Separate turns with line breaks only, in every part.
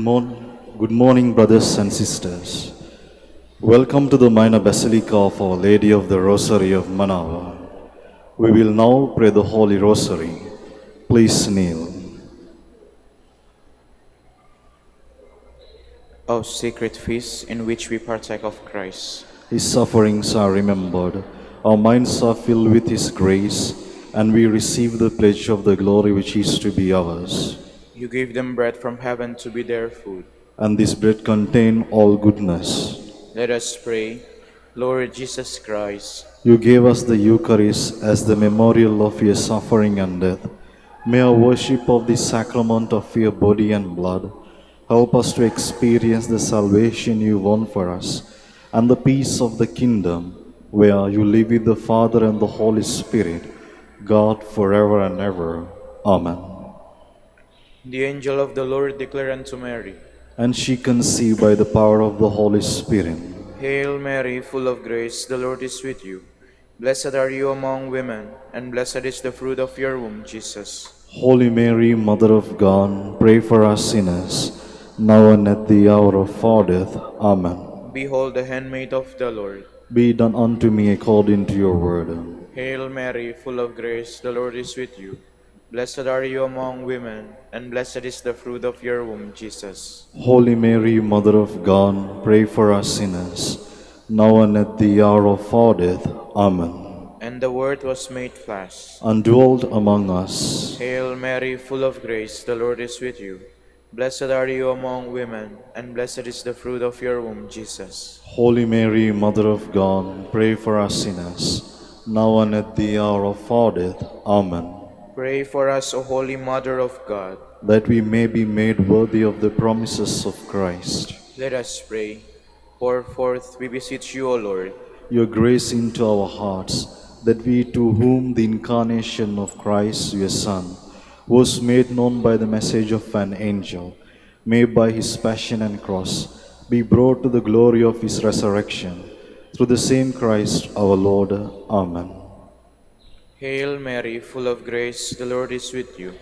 Good morning, brothers and sisters. Welcome to the minor basilica of Our Lady of the Rosary of Manaoag. We will now pray the Holy Rosary. Please kneel.
O sacred feast in which we partake of Christ.
His sufferings are remembered, our minds are filled with His grace, and we receive the pledge of the glory which is to be ours.
You gave them bread from heaven to be their food.
And this bread contains all goodness.
Let us pray. Lord Jesus Christ,
You gave us the Eucharist as the memorial of your suffering and death. May our worship of this sacrament of your body and blood help us to experience the salvation you won for us and the peace of the kingdom where you live with the Father and the Holy Spirit, God forever and ever. Amen.
the angel of the Lord declared unto Mary,
And she conceived by the power of the Holy Spirit.
Hail Mary, full of grace, the Lord is with you. Blessed are you among women, and blessed is the fruit of your womb, Jesus.
Holy Mary, Mother of God, pray for us sinners, now and at the hour of our death. Amen.
Behold the handmaid of the Lord.
Be done unto me according to your word.
Hail Mary, full of grace, the Lord is with you. Blessed are you among women, and blessed is the fruit of your womb, Jesus.
Holy Mary, Mother of God, pray for us sinners, now and at the hour of our death. Amen.
And the Word was made flesh,
And dwelt among us.
Hail Mary, full of grace, the Lord is with you. Blessed are you among women, and blessed is the fruit of your womb, Jesus.
Holy Mary, Mother of God, pray for us sinners, now and at the hour of our death. Amen.
Pray for us, O Holy Mother of God,
that we may be made worthy of the promises of Christ.
Let us pray. Pour forth, we beseech you, O Lord,
Your grace into our hearts, that we, to whom the incarnation of Christ, your Son, was made known by the message of an angel, may by his passion and cross be brought to the glory of his resurrection. Through the same Christ our Lord. Amen.
Hail Mary, full of grace, the Lord is with you.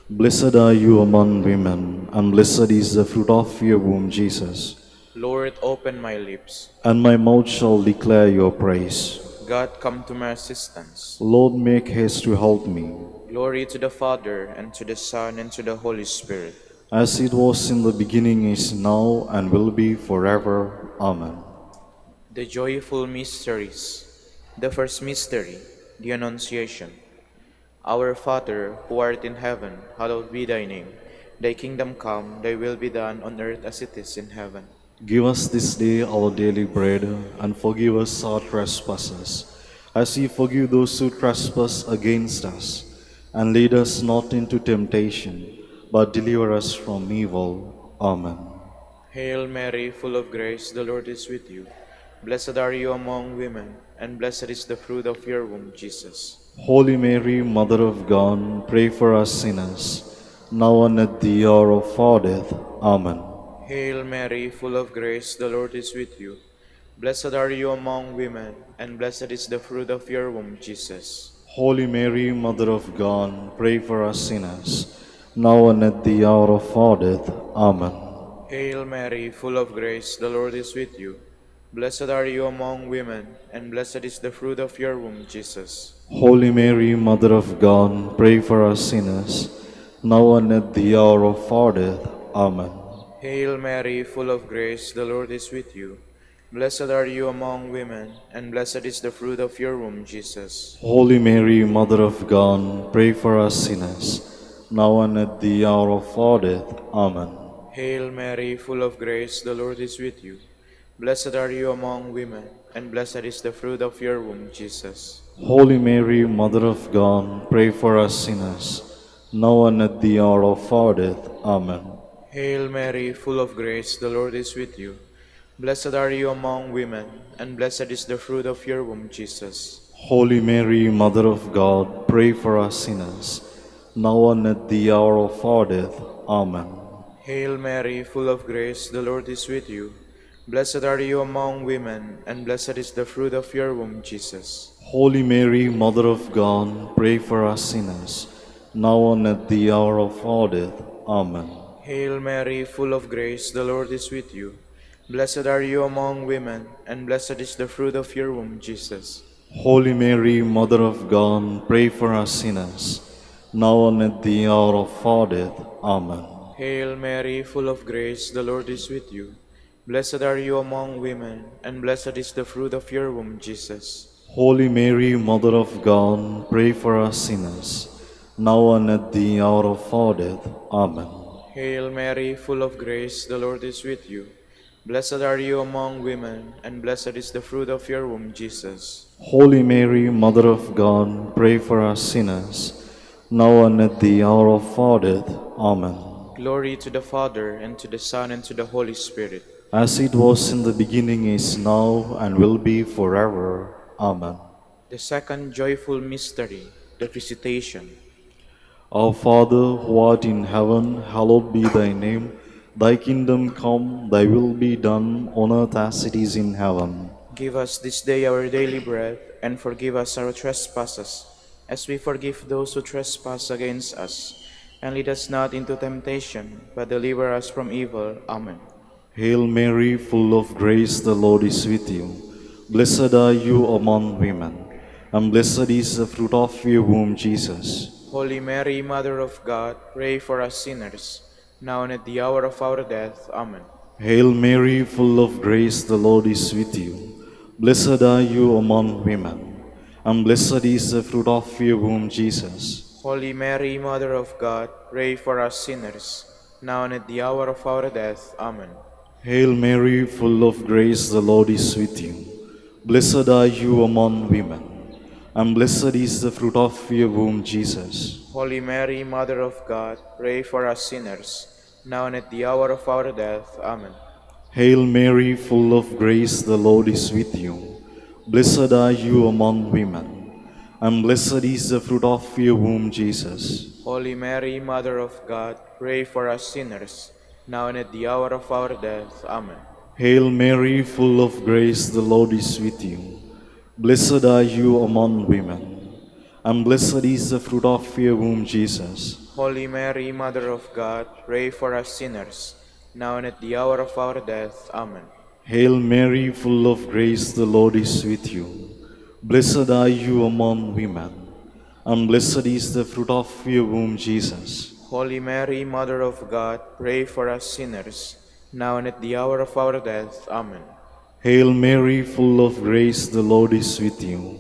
Blessed are you among women, and blessed is the fruit of your womb, Jesus.
Lord, open my lips.
And my mouth shall declare your praise.
God, come to my assistance.
Lord, make haste to help me.
Glory to the Father, and to the Son, and to the Holy Spirit.
As it was in the beginning, is now, and will be forever. Amen.
The joyful mysteries. The first mystery, the Annunciation. Our Father, who art in heaven, hallowed be thy name. Thy kingdom come, thy will be done on earth as it is in heaven.
Give us this day our daily bread, and forgive us our trespasses, as we forgive those who trespass against us. And lead us not into temptation, but deliver us from evil. Amen.
Hail Mary, full of grace, the Lord is with you. Blessed are you among women, and blessed is the fruit of your womb, Jesus.
Holy Mary, Mother of God, pray for us sinners, now and at the hour of our death. Amen.
Hail Mary, full of grace, the Lord is with you. Blessed are you among women, and blessed is the fruit of your womb, Jesus.
Holy Mary, Mother of God, pray for us sinners, now and at the hour of our death. Amen.
Hail Mary, full of grace, the Lord is with you. Blessed are you among women, and blessed is the fruit of your womb, Jesus.
Holy Mary, Mother of God, pray for us sinners, now and at the hour of our death. Amen.
Hail Mary, full of grace, the Lord is with you. Blessed are you among women, and blessed is the fruit of your womb, Jesus.
Holy Mary, Mother of God, pray for us sinners, now and at the hour of our death. Amen.
Hail Mary, full of grace, the Lord is with you. Blessed are you among women, and blessed is the fruit of your womb, Jesus.
Holy Mary, Mother of God, pray for us sinners, now and at the hour of our death. Amen.
Hail Mary, full of grace, the Lord is with you. Blessed are you among women, and blessed is the fruit of your womb, Jesus.
Holy Mary, Mother of God, pray for us sinners, now and at the hour of our death. Amen.
Hail Mary, full of grace, the Lord is with you. Blessed are you among women, and blessed is the fruit of your womb, Jesus.
Holy Mary, Mother of God, pray for us sinners, now and at the hour of our death. Amen.
Hail Mary, full of grace, the Lord is with you. Blessed are you among women, and blessed is the fruit of your womb, Jesus.
Holy Mary, Mother of God, pray for us sinners, now and at the hour of our death. Amen.
Hail Mary, full of grace, the Lord is with you. Blessed are you among women, and blessed is the fruit of your womb, Jesus.
Holy Mary, Mother of God, pray for us sinners, now and at the hour of our death. Amen.
Hail Mary, full of grace, the Lord is with you. Blessed are you among women, and blessed is the fruit of your womb, Jesus.
Holy Mary, Mother of God, pray for us sinners, now and at the hour of our death. Amen.
Glory to the Father, and to the Son, and to the Holy Spirit.
As it was in the beginning, is now, and will be forever. Amen.
The second joyful mystery, the Visitation.
Our Father, who art in heaven, hallowed be thy name. Thy kingdom come, thy will be done, on earth as it is in heaven.
Give us this day our daily bread, and forgive us our trespasses, as we forgive those who trespass against us. And lead us not into temptation, but deliver us from evil. Amen.
Hail Mary, full of grace, the Lord is with you. Blessed are you among women, and blessed is the fruit of your womb, Jesus.
Holy Mary, Mother of God, pray for us sinners, now and at the hour of our death. Amen.
Hail Mary, full of grace, the Lord is with you. Blessed are you among women, and blessed is the fruit of your womb, Jesus.
Holy Mary, Mother of God, pray for us sinners, now and at the hour of our death. Amen.
Hail Mary, full of grace, the Lord is with you. Blessed are you among women, and blessed is the fruit of your womb, Jesus.
Holy Mary, Mother of God, pray for us sinners, now and at the hour of our death. Amen.
Hail Mary, full of grace, the Lord is with you. Blessed are you among women, and blessed is the fruit of your womb, Jesus.
Holy Mary, Mother of God, pray for us sinners, now and at the hour of our death. Amen.
Hail Mary, full of grace, the Lord is with you. Blessed are you among women, and blessed is the fruit of your womb, Jesus.
Holy Mary, Mother of God, pray for us sinners, now and at the hour of our death. Amen.
Hail Mary, full of grace, the Lord is with you. Blessed are you among women, and blessed is the fruit of your womb, Jesus.
Holy Mary, Mother of God, pray for us sinners, now and at the hour of our death. Amen.
Hail Mary, full of grace, the Lord is with you.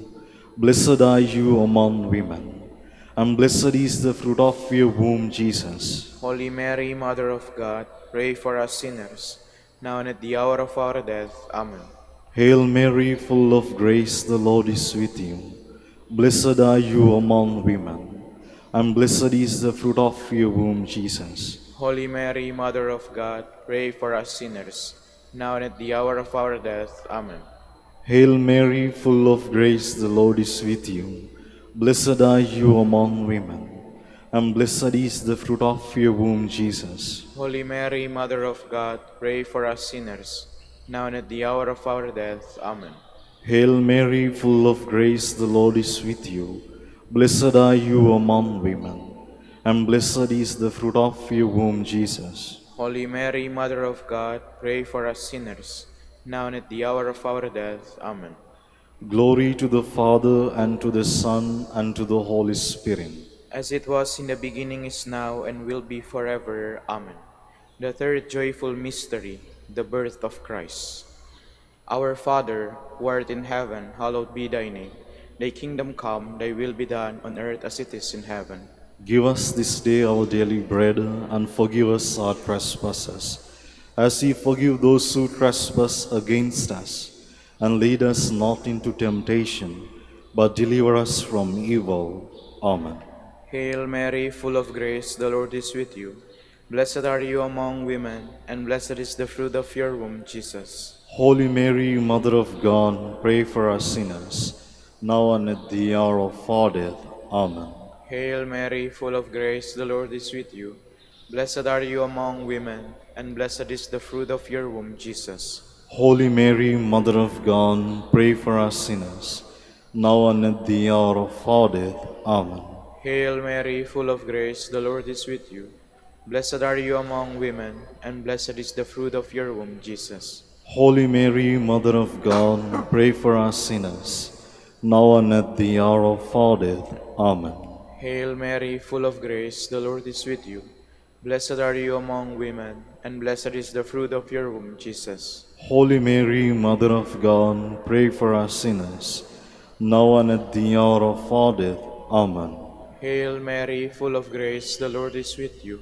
Blessed are you among women, and blessed is the fruit of your womb, Jesus.
Holy Mary, Mother of God, pray for us sinners, now and at the hour of our death. Amen.
Hail Mary, full of grace, the Lord is with you. Blessed are you among women, and blessed is the fruit of your womb, Jesus.
Holy Mary, Mother of God, pray for us sinners, now and at the hour of our death. Amen.
Hail Mary, full of grace, the Lord is with you. Blessed are you among women, and blessed is the fruit of your womb, Jesus.
Holy Mary, Mother of God, pray for us sinners, now and at the hour of our death. Amen.
Hail Mary, full of grace, the Lord is with you. Blessed are you among women, and blessed is the fruit of your womb, Jesus.
Holy Mary, Mother of God, pray for us sinners, now and at the hour of our death. Amen.
Glory to the Father, and to the Son, and to the Holy Spirit.
As it was in the beginning, is now, and will be forever. Amen. The third joyful mystery, the birth of Christ. Our Father, who art in heaven, hallowed be thy name. Thy kingdom come, thy will be done on earth as it is in heaven.
Give us this day our daily bread, and forgive us our trespasses, as we forgive those who trespass against us. And lead us not into temptation, but deliver us from evil. Amen.
Hail Mary, full of grace, the Lord is with you. Blessed are you among women, and blessed is the fruit of your womb, Jesus.
Holy Mary, Mother of God, pray for us sinners, now and at the hour of our death. Amen.
Hail Mary, full of grace, the Lord is with you. Blessed are you among women, and blessed is the fruit of your womb, Jesus.
Holy Mary, Mother of God, pray for us sinners, now and at the hour of our death. Amen.
Hail Mary, full of grace, the Lord is with you. Blessed are you among women, and blessed is the fruit of your womb, Jesus.
Holy Mary, Mother of God, pray for us sinners, now and at the hour of our death. Amen.
Hail Mary, full of grace, the Lord is with you. Blessed are you among women, and blessed is the fruit of your womb, Jesus.
Holy Mary, Mother of God, pray for us sinners, now and at the hour of our death. Amen.
Hail Mary, full of grace, the Lord is with you.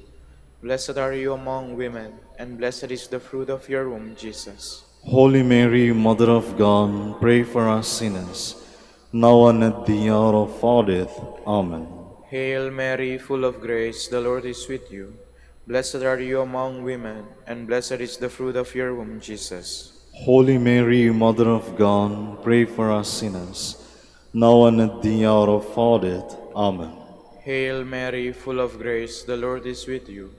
Blessed are you among women, and blessed is the fruit of your womb, Jesus.
Holy Mary, Mother of God, pray for us sinners, now and at the hour of our death. Amen.
Hail Mary, full of grace, the Lord is with you. Blessed are you among women, and blessed is the fruit of your womb, Jesus.
Holy Mary, Mother of God, pray for us sinners, now and at the hour of our death. Amen.
Hail Mary, full of grace, the Lord is with you.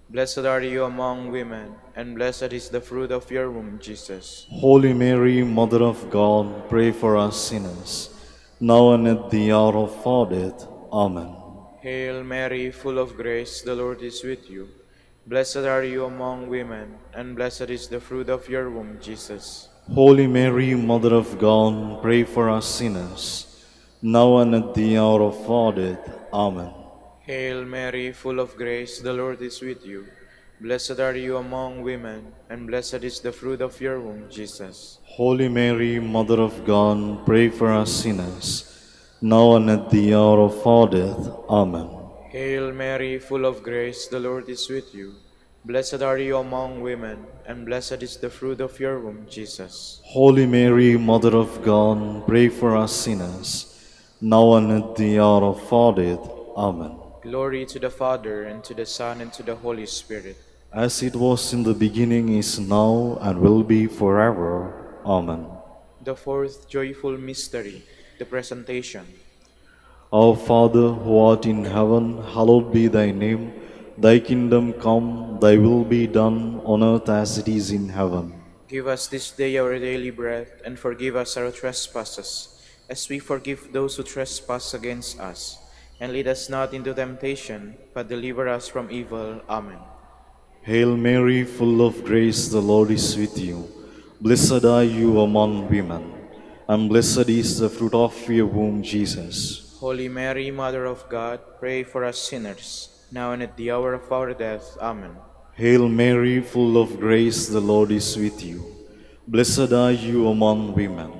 Blessed are you among women, and blessed is the fruit of your womb, Jesus.
Holy Mary, Mother of God, pray for us sinners, now and at the hour of our death. Amen.
Hail Mary, full of grace, the Lord is with you. Blessed are you among women, and blessed is the fruit of your womb, Jesus.
Holy Mary, Mother of God, pray for us sinners, now and at the hour of our death. Amen.
Hail Mary, full of grace, the Lord is with you. Blessed are you among women, and blessed is the fruit of your womb, Jesus.
Holy Mary, Mother of God, pray for us sinners, now and at the hour of our death. Amen.
Hail Mary, full of grace, the Lord is with you. Blessed are you among women, and blessed is the fruit of your womb, Jesus.
Holy Mary, Mother of God, pray for us sinners, now and at the hour of our death. Amen.
Glory to the Father, and to the Son, and to the Holy Spirit.
As it was in the beginning, is now, and will be forever. Amen.
The fourth joyful mystery, the Presentation.
Our Father, who art in heaven, hallowed be thy name. Thy kingdom come, thy will be done, on earth as it is in heaven.
Give us this day our daily bread, and forgive us our trespasses, as we forgive those who trespass against us. And lead us not into temptation, but deliver us from evil. Amen.
Hail Mary, full of grace, the Lord is with you. Blessed are you among women, and blessed is the fruit of your womb, Jesus.
Holy Mary, Mother of God, pray for us sinners, now and at the hour of our death. Amen.
Hail Mary, full of grace, the Lord is with you. Blessed are you among women,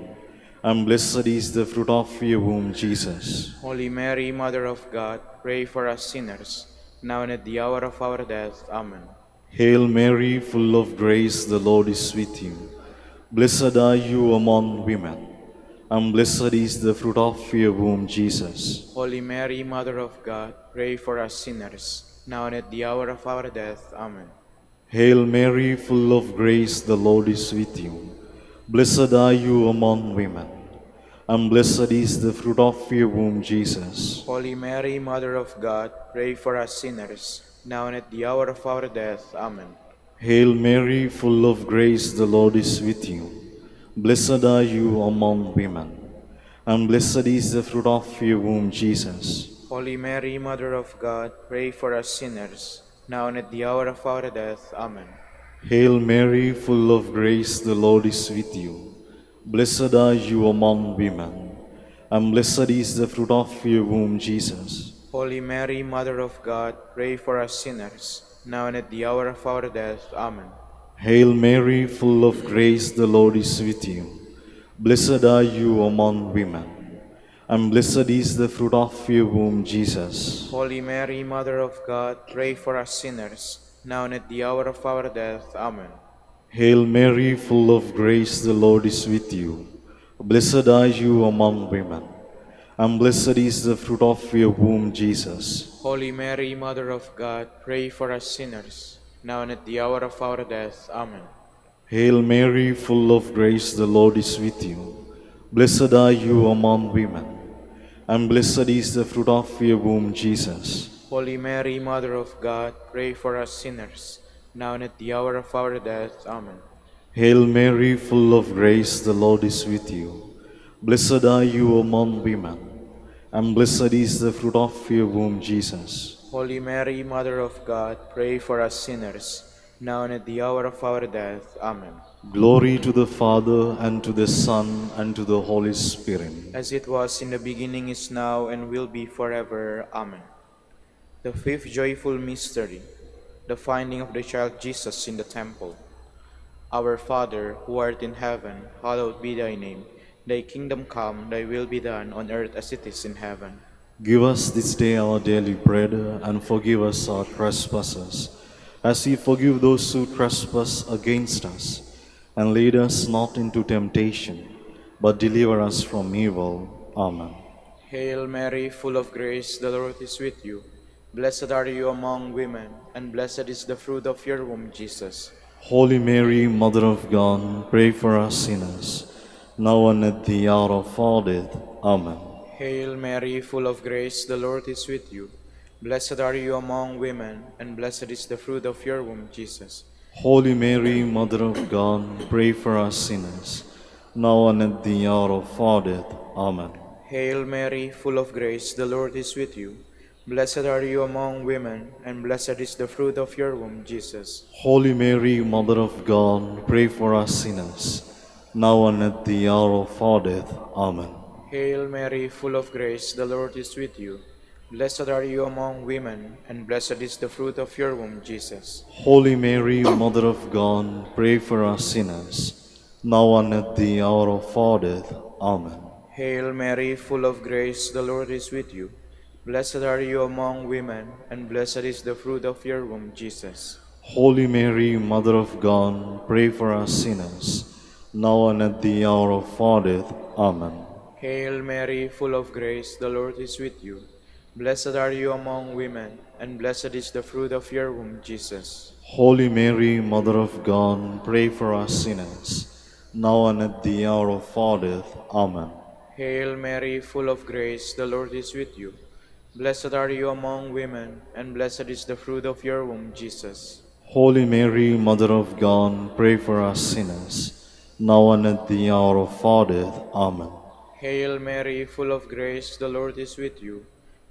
and blessed is the fruit of your womb, Jesus.
Holy Mary, Mother of God, pray for us sinners, now and at the hour of our death. Amen.
Hail Mary, full of grace, the Lord is with you. Blessed are you among women, and blessed is the fruit of your womb, Jesus.
Holy Mary, Mother of God, pray for us sinners, now and at the hour of our death. Amen.
Hail Mary, full of grace, the Lord is with you. Blessed are you among women, and blessed is the fruit of your womb, Jesus.
Holy Mary, Mother of God, pray for us sinners, now and at the hour of our death. Amen.
Hail Mary, full of grace, the Lord is with you. Blessed are you among women, and blessed is the fruit of your womb, Jesus.
Holy Mary, Mother of God, pray for us sinners, now and at the hour of our death. Amen.
Hail Mary, full of grace, the Lord is with you. Blessed are you among women, and blessed is the fruit of your womb, Jesus.
Holy Mary, Mother of God, pray for us sinners, now and at the hour of our death. Amen.
Hail Mary, full of grace, the Lord is with you. Blessed are you among women, and blessed is the fruit of your womb, Jesus.
Holy Mary, Mother of God, pray for us sinners, now and at the hour of our death. Amen.
Hail Mary, full of grace, the Lord is with you. Blessed are you among women, and blessed is the fruit of your womb, Jesus.
Holy Mary, Mother of God, pray for us sinners, now and at the hour of our death. Amen.
Hail Mary, full of grace, the Lord is with you. Blessed are you among women, and blessed is the fruit of your womb, Jesus.
Holy Mary, Mother of God, pray for us sinners, now and at the hour of our death. Amen.
Hail Mary, full of grace, the Lord is with you. Blessed are you among women, and blessed is the fruit of your womb, Jesus.
Holy Mary, Mother of God, pray for us sinners, now and at the hour of our death. Amen.
Glory to the Father, and to the Son, and to the Holy Spirit.
As it was in the beginning, is now, and will be forever. Amen. The fifth joyful mystery, the finding of the child Jesus in the temple. Our Father, who art in heaven, hallowed be thy name. Thy kingdom come, thy will be done on earth as it is in heaven.
Give us this day our daily bread, and forgive us our trespasses, as we forgive those who trespass against us. And lead us not into temptation, but deliver us from evil. Amen.
Hail Mary, full of grace, the Lord is with you. Blessed are you among women, and blessed is the fruit of your womb, Jesus.
Holy Mary, Mother of God, pray for us sinners, now and at the hour of our death. Amen.
Hail Mary, full of grace, the Lord is with you. Blessed are you among women, and blessed is the fruit of your womb, Jesus.
Holy Mary, Mother of God, pray for us sinners, now and at the hour of our death. Amen.
Hail Mary, full of grace, the Lord is with you. Blessed are you among women, and blessed is the fruit of your womb, Jesus.
Holy Mary, Mother of God, pray for us sinners, now and at the hour of our death. Amen.
Hail Mary, full of grace, the Lord is with you. Blessed are you among women, and blessed is the fruit of your womb, Jesus.
Holy Mary, Mother of God, pray for us sinners, now and at the hour of our death. Amen.
Hail Mary, full of grace, the Lord is with you. Blessed are you among women, and blessed is the fruit of your womb, Jesus.
Holy Mary, Mother of God, pray for us sinners, now and at the hour of our death. Amen.
Hail Mary, full of grace, the Lord is with you. Blessed are you among women, and blessed is the fruit of your womb, Jesus.
Holy Mary, Mother of God, pray for us sinners, now and at the hour of our death. Amen.
Hail Mary, full of grace, the Lord is with you. Blessed are you among women, and blessed is the fruit of your womb, Jesus.
Holy Mary, Mother of God, pray for us sinners, now and at the hour of our death. Amen.
Hail Mary, full of grace, the Lord is with you.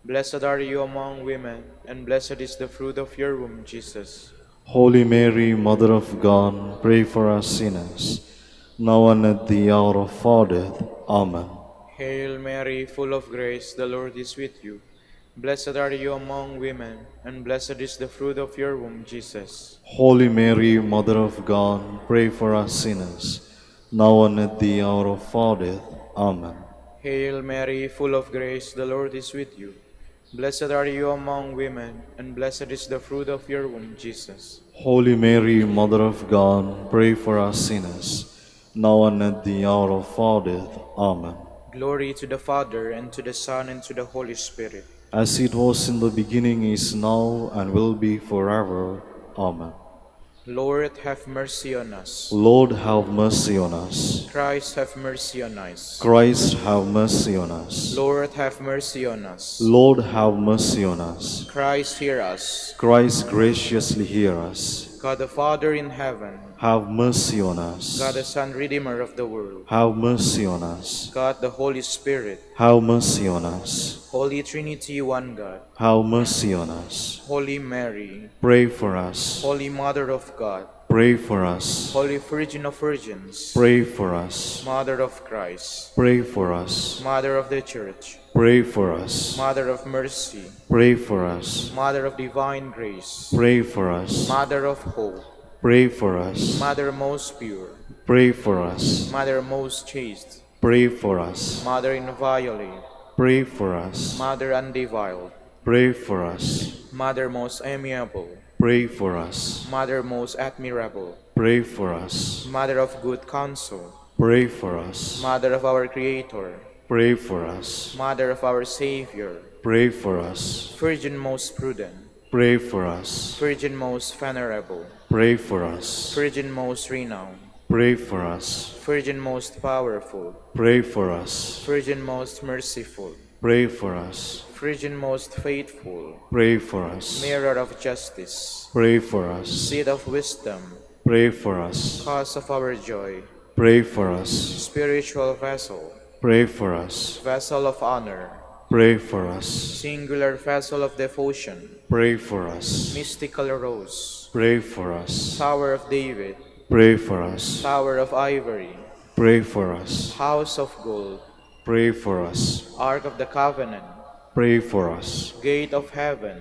Blessed are you among women, and blessed is the fruit of your womb, Jesus.
Holy Mary, Mother of God, pray for us sinners, now and at the hour of our death. Amen.
Hail Mary, full of grace, the Lord is with you. Blessed are you among women, and blessed is the fruit of your womb, Jesus.
Holy Mary, Mother of God, pray for us sinners, now and at the hour of our death. Amen.
Hail Mary, full of grace, the Lord is with you. Blessed are you among women, and blessed is the fruit of your womb, Jesus.
Holy Mary, Mother of God, pray for us sinners, now and at the hour of our death. Amen.
Glory to the Father, and to the Son, and to the Holy Spirit.
As it was in the beginning, is now, and will be forever. Amen.
Lord, have mercy on us.
Lord, have mercy on us.
Christ, have mercy on us.
Christ, have mercy on us.
Lord, have mercy on us.
Lord, have mercy on us.
Christ, hear us.
Christ, graciously hear us.
God the Father in heaven,
Have mercy on us.
God the Son, Redeemer of the world,
Have mercy on us.
God the Holy Spirit,
Have mercy on us.
Holy Trinity, one God,
Have mercy on us.
Holy Mary,
Pray for us.
Holy Mother of God,
Pray for us.
Holy Virgin of Virgins,
Pray for us.
Mother of Christ,
Pray for us.
Mother of the Church,
Pray for us.
Mother of Mercy,
Pray for us.
Mother of Divine Grace,
Pray for us.
Mother of Hope,
Pray for us.
Mother most pure,
Pray for us.
Mother most chaste,
Pray for us.
Mother inviolate,
Pray for us.
Mother undefiled,
Pray for us.
Mother most amiable,
Pray for us.
Mother most admirable,
Pray for us.
Mother of good counsel,
Pray for us.
Mother of our Creator,
Pray for us.
Mother of our Savior,
Pray for us.
Virgin most prudent,
Pray for us.
Virgin most venerable,
Pray for us.
Virgin most renowned,
Pray for us.
Virgin most powerful,
Pray for us.
Virgin most merciful,
Pray for us.
Virgin most faithful,
Pray for us.
Mirror of justice,
Pray for us.
Seat of wisdom,
Pray for us.
Cause of our joy,
Pray for us.
Spiritual vessel,
Pray for us.
Vessel of honor,
Pray for us.
Singular vessel of devotion,
Pray for us.
mystical rose,
Pray for us.
Tower of David,
Pray for us.
Tower of Ivory,
Pray for us.
House of Gold,
Pray for us.
Ark of the Covenant,
Pray for us.
Gate of Heaven,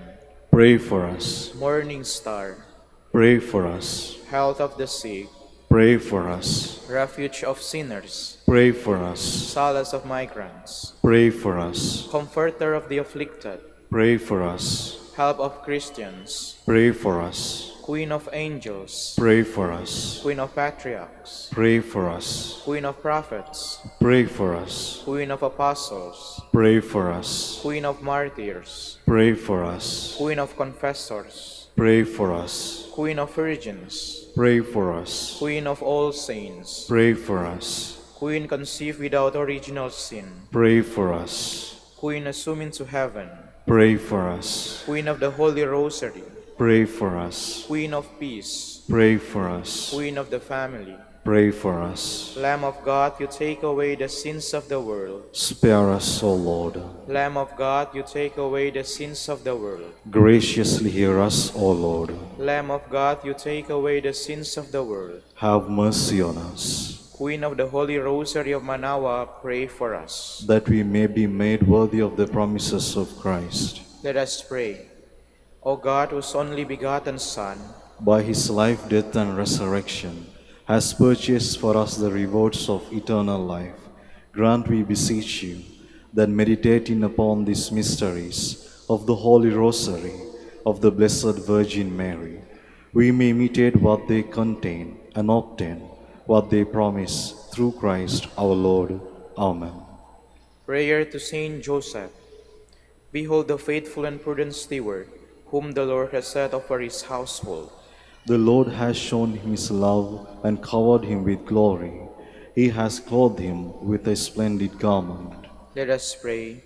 Pray for us.
Morning Star,
Pray for us.
Health of the Sick,
Pray for us.
Refuge of Sinners,
Pray for us.
Solace of Migrants,
Pray for us.
Comforter of the Afflicted,
Pray for us.
Help of Christians,
Pray for us.
Queen of Angels,
Pray for us.
Queen of Patriarchs,
Pray for us.
Queen of Prophets,
Pray for us.
Queen of Apostles,
Pray for us.
Queen of Martyrs,
Pray for us.
Queen of Confessors,
Pray for us.
Queen of Virgins,
Pray for us.
Queen of all saints,
Pray for us.
Queen conceived without original sin,
Pray for us.
Queen assumed into heaven,
Pray for us.
Queen of the Holy Rosary,
Pray for us.
Queen of Peace,
Pray for us.
Queen of the Family,
Pray for us.
Lamb of God, you take away the sins of the world.
Spare us, O Lord.
Lamb of God, you take away the sins of the world.
Graciously hear us, O Lord.
Lamb of God, you take away the sins of the world.
Have mercy on us,
Queen of the Holy Rosary of Manaoag, pray for us.
that we may be made worthy of the promises of Christ.
Let us pray. O God, whose only begotten Son,
By his life, death, and resurrection, has purchased for us the rewards of eternal life, grant, we beseech you, that meditating upon these mysteries of the Holy Rosary of the Blessed Virgin Mary, we may imitate what they contain and obtain what they promise through Christ our Lord. Amen.
prayer to Saint Joseph. Behold the faithful and prudent steward, whom the Lord has set over his household.
The Lord has shown him his love and covered him with glory. He has clothed him with a splendid garment.
Let us pray.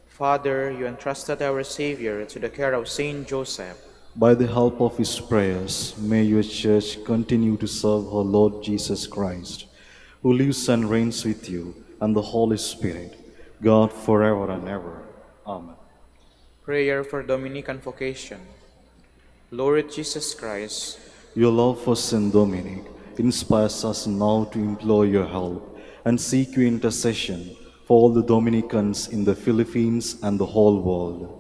Father, you entrusted our Savior to the care of Saint Joseph.
By the help of his prayers, may your church continue to serve her Lord Jesus Christ, who lives and reigns with you and the Holy Spirit, God forever and ever. Amen.
Prayer for Dominican vocation. Lord Jesus Christ,
Your love for Saint Dominic inspires us now to implore your help and seek your intercession for all the Dominicans in the Philippines and the whole world.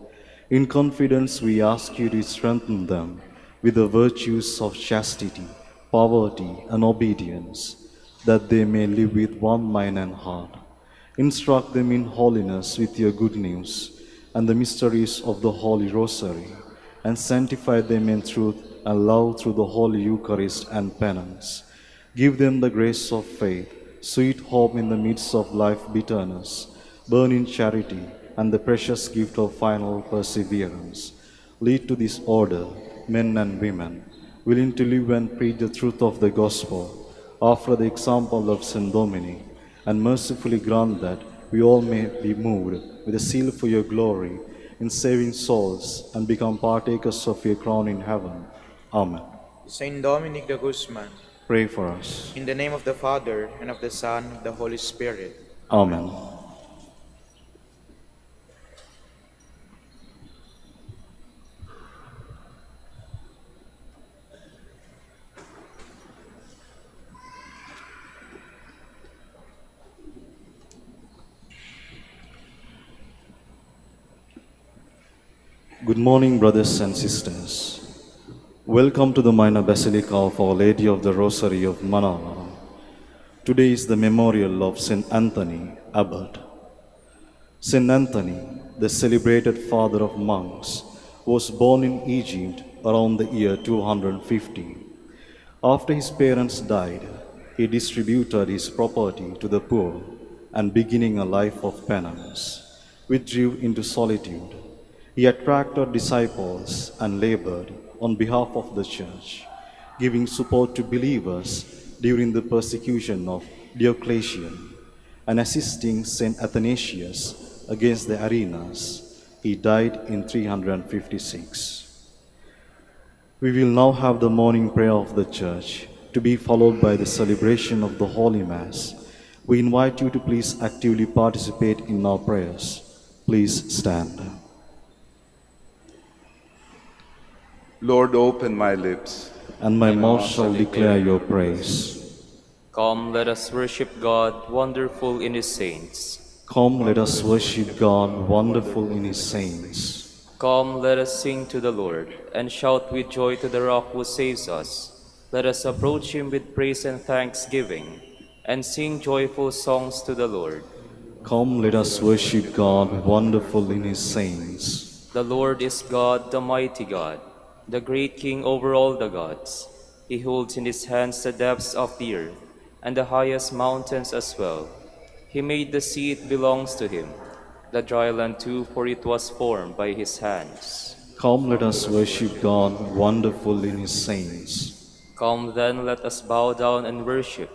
In confidence, we ask you to strengthen them with the virtues of chastity, poverty, and obedience, that they may live with one mind and heart. Instruct them in holiness with your good news and the mysteries of the Holy Rosary, and sanctify them in truth and love through the Holy Eucharist and penance. Give them the grace of faith, sweet hope in the midst of life bitterness, burning charity, and the precious gift of final perseverance. Lead to this order men and women, willing to live and preach the truth of the gospel, after the example of Saint Dominic, and mercifully grant that we all may be moved with a zeal for your glory in saving souls and become partakers of your crown in heaven. Amen.
Saint Dominic de Guzman,
Pray for us.
in the name of the Father, and of the Son, and of the Holy Spirit.
Amen. Good morning, brothers and sisters. Welcome to the minor basilica of Our Lady of the Rosary of Manaoag. Today is the memorial of Saint Anthony, Abbot. Saint Anthony, the celebrated father of monks, was born in Egypt around the year 250. After his parents died, he distributed his property to the poor and, beginning a life of penance, withdrew into solitude. He attracted disciples and labored on behalf of the Church, giving support to believers during the persecution of Diocletian and assisting Saint Athanasius against the Arians. He died in 356. We will now have the morning prayer of the Church, to be followed by the celebration of the Holy Mass. We invite you to please actively participate in our prayers. Please stand.
Lord, open my lips,
And my mouth shall declare your praise.
Come, let us worship God, wonderful in his saints.
Come, let us worship God, wonderful in his saints.
Come, let us sing to the Lord, and shout with joy to the rock who saves us. Let us approach him with praise and thanksgiving, and sing joyful songs to the Lord.
Come, let us worship God, wonderful in his saints.
The Lord is God, the mighty God, the great King over all the gods. He holds in his hands the depths of the earth, and the highest mountains as well. He made the sea, it belongs to him, the dry land too, for it was formed by his hands.
Come, let us worship God, wonderful in his saints.
Come then, let us bow down and worship,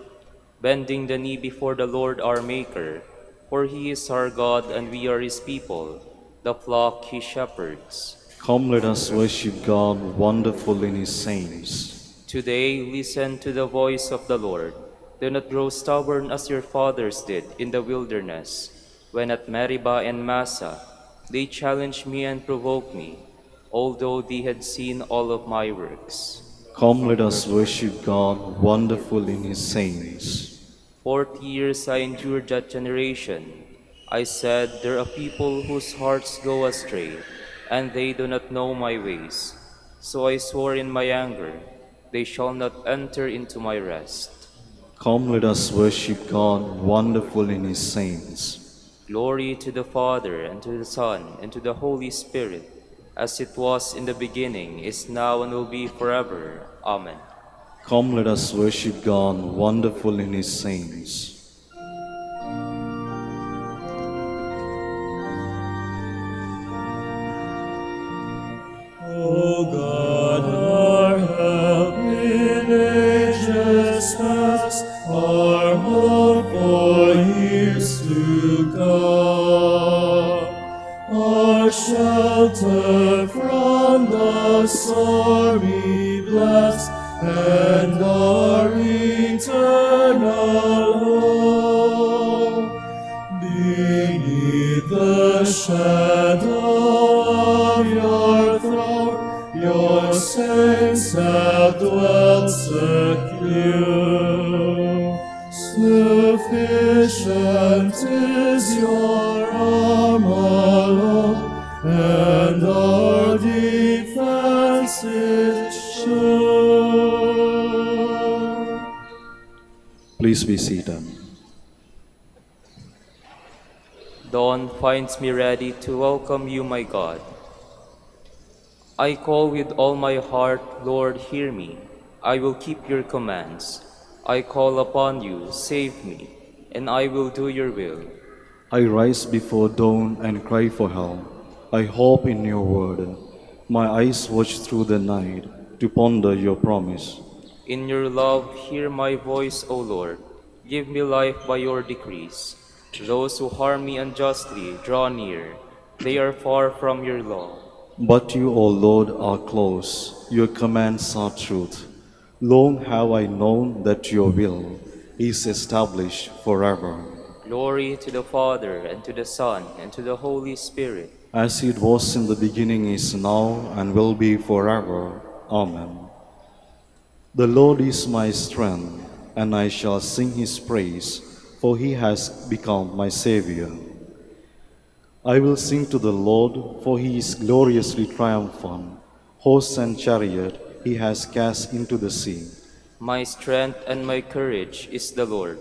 bending the knee before the Lord our Maker, for he is our God and we are his people, the flock he shepherds.
Come, let us worship God, wonderful in his saints.
Today, listen to the voice of the Lord. Do not grow stubborn as your fathers did in the wilderness, when at Meribah and Massa they challenged me and provoked me, although they had seen all of my works.
Come, let us worship God, wonderful in his saints.
40 years I endured that generation. I said, there are people whose hearts go astray, and they do not know my ways. So I swore in my anger, they shall not enter into my rest.
Come, let us worship God, wonderful in his saints.
Glory to the Father, and to the Son, and to the Holy Spirit, as it was in the beginning, is now, and will be forever. Amen.
Come, let us worship God, wonderful in his saints.
O God, our help in ages past, our hope for years to come, our shelter from the stormy blast, and our eternal home. Beneath the shadow of your throne, your saints have dwelt secure. Sufficient is your arm alone, and our defense is sure.
Please be seated.
Dawn finds me ready to welcome you, my God. I call with all my heart, Lord, hear me. I will keep your commands. I call upon you, save me, and I will do your will.
I rise before dawn and cry for help. I hope in your word. My eyes watch through the night to ponder your promise.
In your love, hear my voice, O Lord. Give me life by your decrees. Those who harm me unjustly draw near. They are far from your law.
But you, O Lord, are close. Your commands are truth. Long have I known that your will is established forever.
Glory to the Father, and to the Son, and to the Holy Spirit.
As it was in the beginning, is now, and will be forever. Amen. The Lord is my strength, and I shall sing his praise, for he has become my Savior. I will sing to the Lord, for he is gloriously triumphant. Horse and chariot he has cast into the sea.
My strength and my courage is the Lord,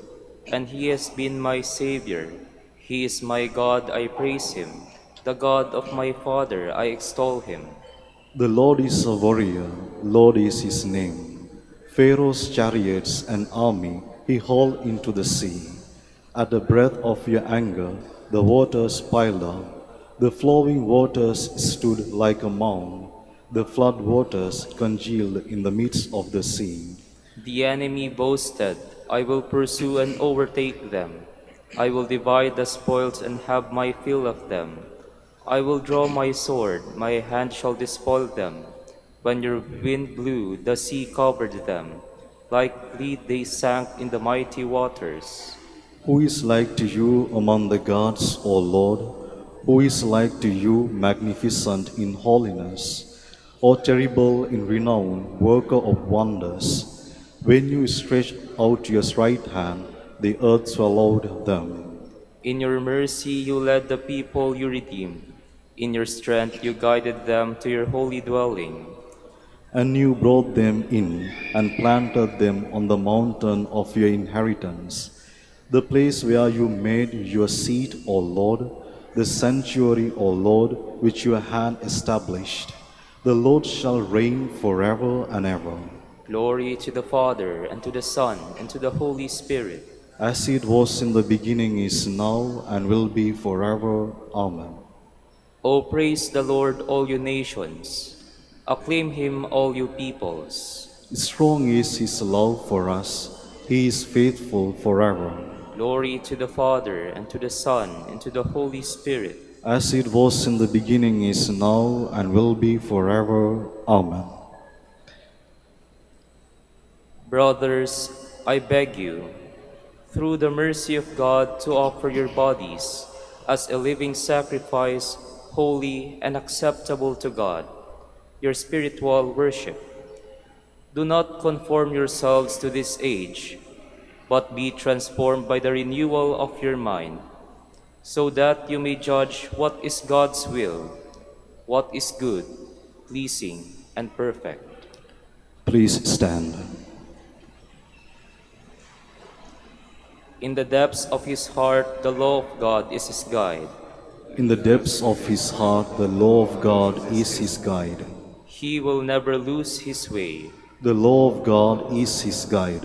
and he has been my Savior. He is my God, I praise him. The God of my Father, I extol him.
The Lord is a warrior, Lord is his name. Pharaoh's chariots and army he hauled into the sea. At the breath of your anger, the waters piled up. The flowing waters stood like a mound. The flood waters congealed in the midst of the sea.
The enemy boasted, I will pursue and overtake them. I will divide the spoils and have my fill of them. I will draw my sword, my hand shall despoil them. When your wind blew, the sea covered them. Like lead they sank in the mighty waters.
Who is like to you among the gods, O Lord? Who is like to you, magnificent in holiness, O terrible in renown, worker of wonders? When you stretched out your right hand, the earth swallowed them.
In your mercy you led the people you redeemed. In your strength you guided them to your holy dwelling.
And you brought them in and planted them on the mountain of your inheritance, the place where you made your seat, O Lord, the sanctuary, O Lord, which your hand established. The Lord shall reign forever and ever.
Glory to the Father, and to the Son, and to the Holy Spirit.
As it was in the beginning, is now, and will be forever. Amen.
O praise the Lord, all you nations. Acclaim him, all you peoples.
Strong is his love for us. He is faithful forever.
Glory to the Father, and to the Son, and to the Holy Spirit.
As it was in the beginning, is now, and will be forever. Amen.
Brothers, I beg you, through the mercy of God, to offer your bodies as a living sacrifice, holy and acceptable to God, your spiritual worship. Do not conform yourselves to this age, but be transformed by the renewal of your mind, so that you may judge what is God's will, what is good, pleasing, and perfect.
Please stand.
In the depths of his heart, the law of God is his guide.
In the depths of his heart, the law of God is his guide.
He will never lose his way.
The law of God is his guide.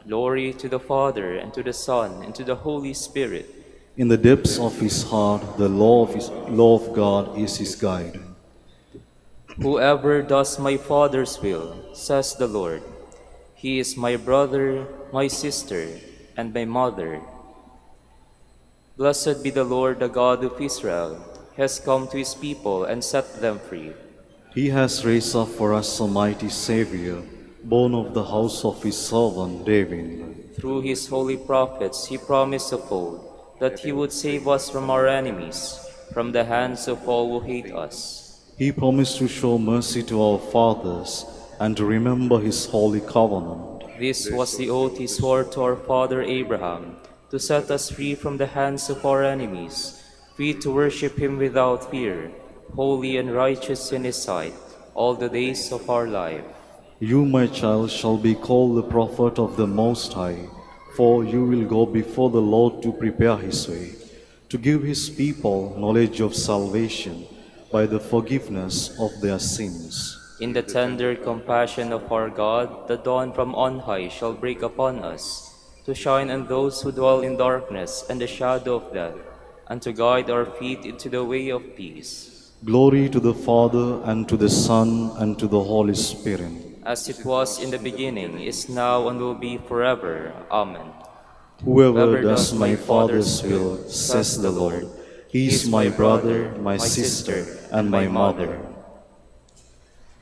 Glory to the Father, and to the Son, and to the Holy Spirit.
In the depths of his heart, the law of God is his guide.
Whoever does my Father's will, says the Lord, he is my brother, my sister, and my mother. Blessed be the Lord, the God of Israel, has come to his people and set them free.
He has raised up for us a mighty Savior, born of the house of his servant David.
Through his holy prophets he promised of old that he would save us from our enemies, from the hands of all who hate us.
He promised to show mercy to our fathers and to remember his holy covenant.
This was the oath he swore to our father Abraham, to set us free from the hands of our enemies, free to worship him without fear, holy and righteous in his sight, all the days of our life.
You, my child, shall be called the prophet of the Most High, for you will go before the Lord to prepare his way, to give his people knowledge of salvation by the forgiveness of their sins.
In the tender compassion of our God, the dawn from on high shall break upon us, to shine on those who dwell in darkness and the shadow of death, and to guide our feet into the way of peace.
Glory to the Father, and to the Son, and to the Holy Spirit.
As it was in the beginning, is now, and will be forever. Amen.
Whoever does my Father's will, says the Lord, he is my brother, my sister, and my mother.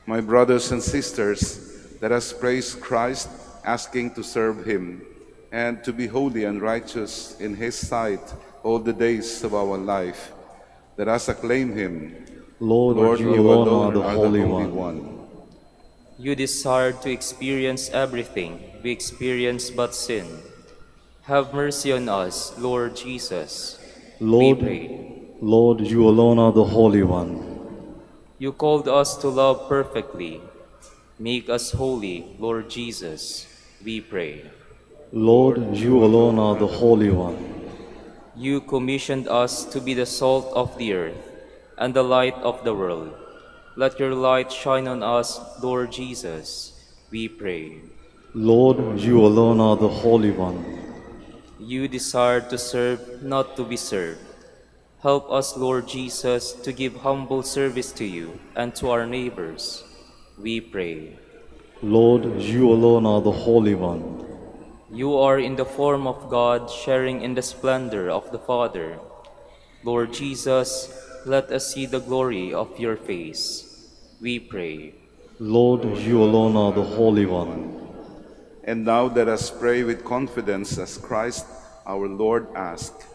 My brothers and sisters, let us praise Christ, asking to serve him and to be holy and righteous in his sight all the days of our life. Let us acclaim him.
Lord, you alone are the Holy One.
You desired to experience everything, we experience but sin. Have mercy on us, Lord Jesus.
Lord,
we pray.
Lord, you alone are the Holy One.
You called us to love perfectly. Make us holy, Lord Jesus, we pray.
Lord, you alone are the Holy One.
You commissioned us to be the salt of the earth and the light of the world. Let your light shine on us, Lord Jesus, we pray.
Lord, you alone are the Holy One.
You desired to serve, not to be served. Help us, Lord Jesus, to give humble service to you and to our neighbors, we pray.
Lord, you alone are the Holy One.
You are in the form of God, sharing in the splendor of the Father. Lord Jesus, let us see the glory of your face, we pray.
Lord, you alone are the Holy One.
And now let us pray with confidence as Christ our Lord asked.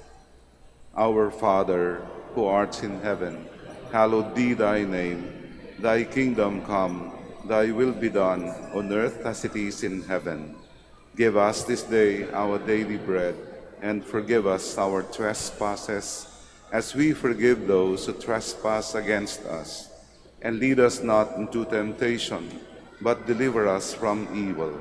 Our Father, who art in heaven, hallowed be thy name. Thy kingdom come, thy will be done, on earth as it is in heaven. Give us this day our daily bread, and forgive us our trespasses, as we forgive those who trespass against us. And lead us not into temptation, but deliver us from evil.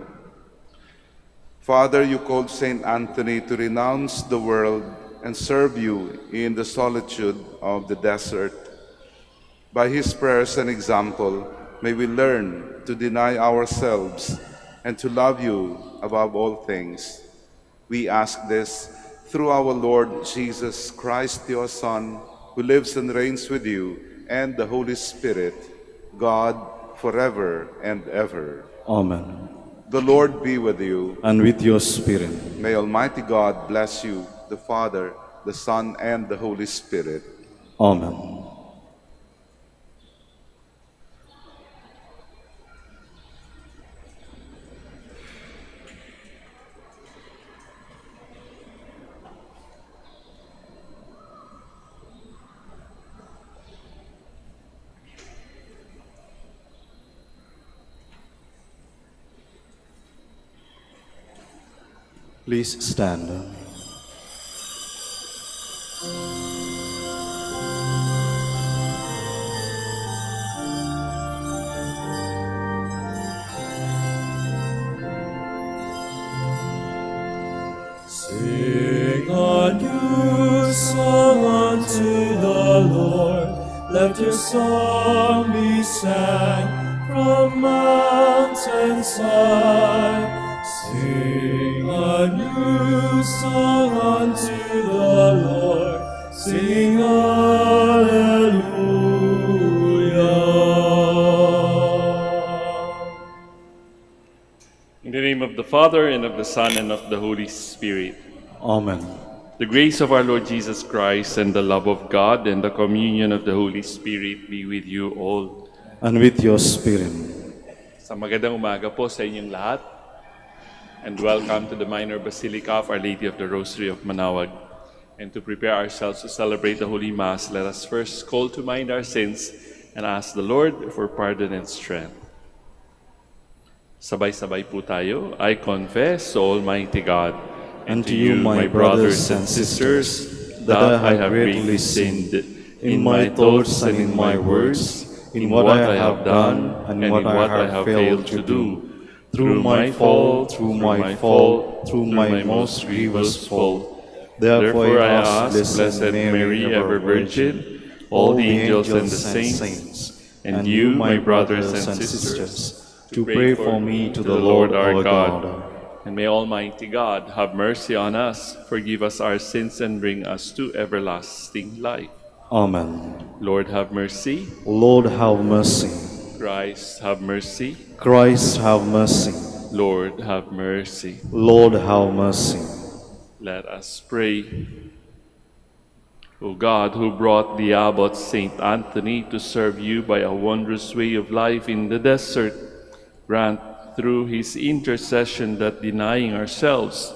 Father, you called Saint Anthony to renounce the world and serve you in the solitude of the desert. By his prayers and example, may we learn to deny ourselves and to love you above all things. We ask this through our Lord Jesus Christ, your Son, who lives and reigns with you and the Holy Spirit, God, forever and ever.
Amen.
The Lord be with you.
And with your spirit.
May Almighty God bless you, the Father, the Son, and the Holy Spirit.
Amen. Please stand.
Sing a new song unto the Lord. Let your song be sang from mountainside. Sing a new song unto the Lord. Sing Hallelujah.
In the name of the Father, and of the Son, and of the Holy Spirit.
Amen.
The grace of our Lord Jesus Christ, and the love of God, and the communion of the Holy Spirit be with you all.
And with your spirit.
Sa magandang umaga po sa inyong lahat. And welcome to the Minor Basilica of Our Lady of the Rosary of Manaoag. And to prepare ourselves to celebrate the Holy Mass, let us first call to mind our sins and ask the Lord for pardon and strength. Sabay-sabay po tayo. I confess to Almighty God
And to you, my brothers and sisters, that I have greatly sinned in my thoughts and in my words, in what I have done and what I have failed to do, through my fault, through my most grievous fault.
Therefore I ask, Blessed Mary, ever Virgin, all the angels and the saints, and you, my brothers and sisters,
to pray for me to the Lord our God.
And may Almighty God have mercy on us, forgive us our sins, and bring us to everlasting life.
Amen.
Lord, have mercy.
Lord, have mercy.
Christ, have mercy.
Christ, have mercy.
Lord, have mercy.
Lord, have mercy.
Let us pray. O God, who brought the Abbot Saint Anthony to serve you by a wondrous way of life in the desert, grant through his intercession that, denying ourselves,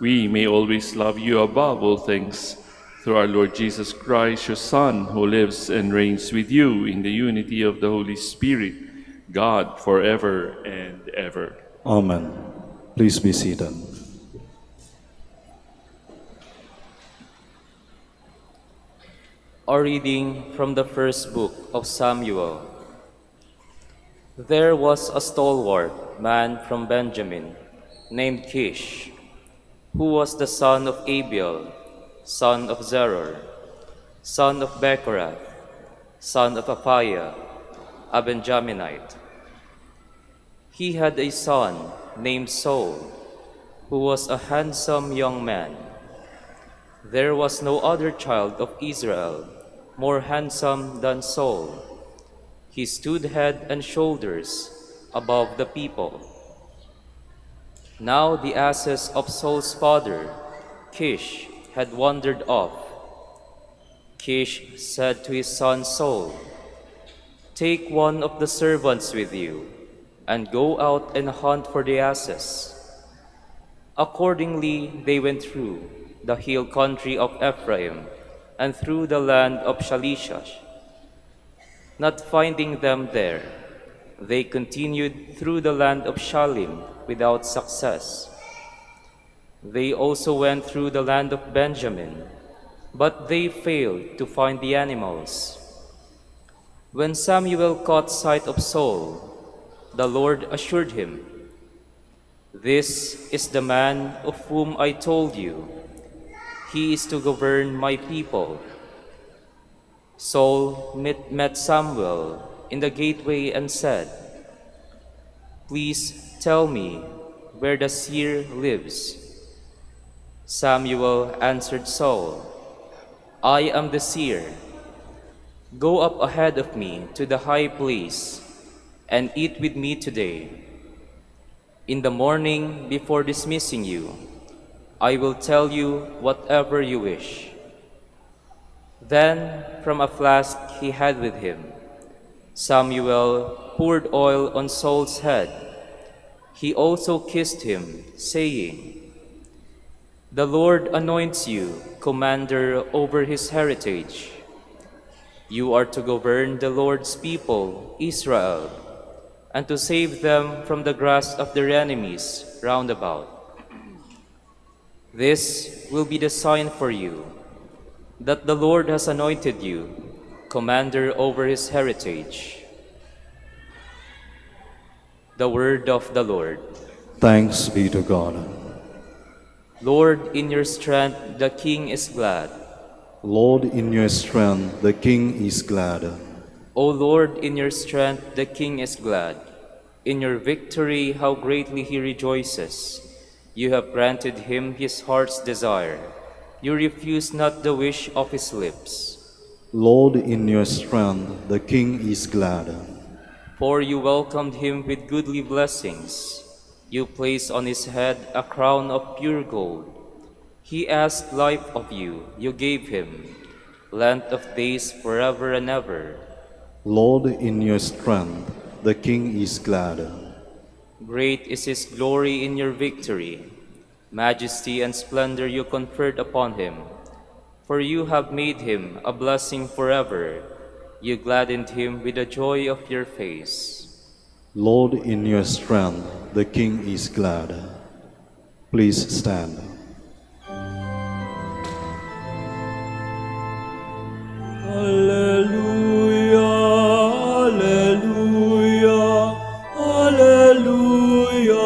we may always love you above all things. Through our Lord Jesus Christ, your Son, who lives and reigns with you in the unity of the Holy Spirit, God, forever and ever.
Amen. Please be seated.
A reading from the first book of Samuel. There was a stalwart man from Benjamin, named Kish, who was the son of Abiel, son of Zeror, son of Bechorath, son of Aphiah, a Benjaminite. He had a son named Saul, who was a handsome young man. There was no other child of Israel more handsome than Saul. He stood head and shoulders above the people. Now the asses of Saul's father, Kish, had wandered off. Kish said to his son Saul, "Take one of the servants with you, and go out and hunt for the asses." Accordingly, they went through the hill country of Ephraim and through the land of Shalisha. Not finding them there, they continued through the land of Shalim without success. They also went through the land of Benjamin, but they failed to find the animals. When Samuel caught sight of Saul, the Lord assured him, "This is the man of whom I told you. He is to govern my people." Saul met Samuel in the gateway and said, "Please tell me where the seer lives." Samuel answered Saul, "I am the seer. Go up ahead of me to the high place and eat with me today. In the morning, before dismissing you, I will tell you whatever you wish." Then, from a flask he had with him, Samuel poured oil on Saul's head. He also kissed him, saying, "The Lord anoints you commander over his heritage. You are to govern the Lord's people, Israel, and to save them from the grasp of their enemies round about. This will be the sign for you, that the Lord has anointed you commander over his heritage." The word of the Lord.
Thanks be to God.
Lord, in your strength the King is glad.
Lord, in your strength the King is glad.
O Lord, in your strength the King is glad. In your victory how greatly he rejoices. You have granted him his heart's desire. You refuse not the wish of his lips.
Lord, in your strength the King is glad.
For you welcomed him with goodly blessings. You placed on his head a crown of pure gold. He asked life of you, you gave him, length of days forever and ever.
Lord, in your strength the King is glad.
Great is his glory in your victory. Majesty and splendor you conferred upon him. For you have made him a blessing forever. You gladdened him with the joy of your face.
Lord, in your strength the King is glad. Please stand.
Alleluia, alleluia, alleluia.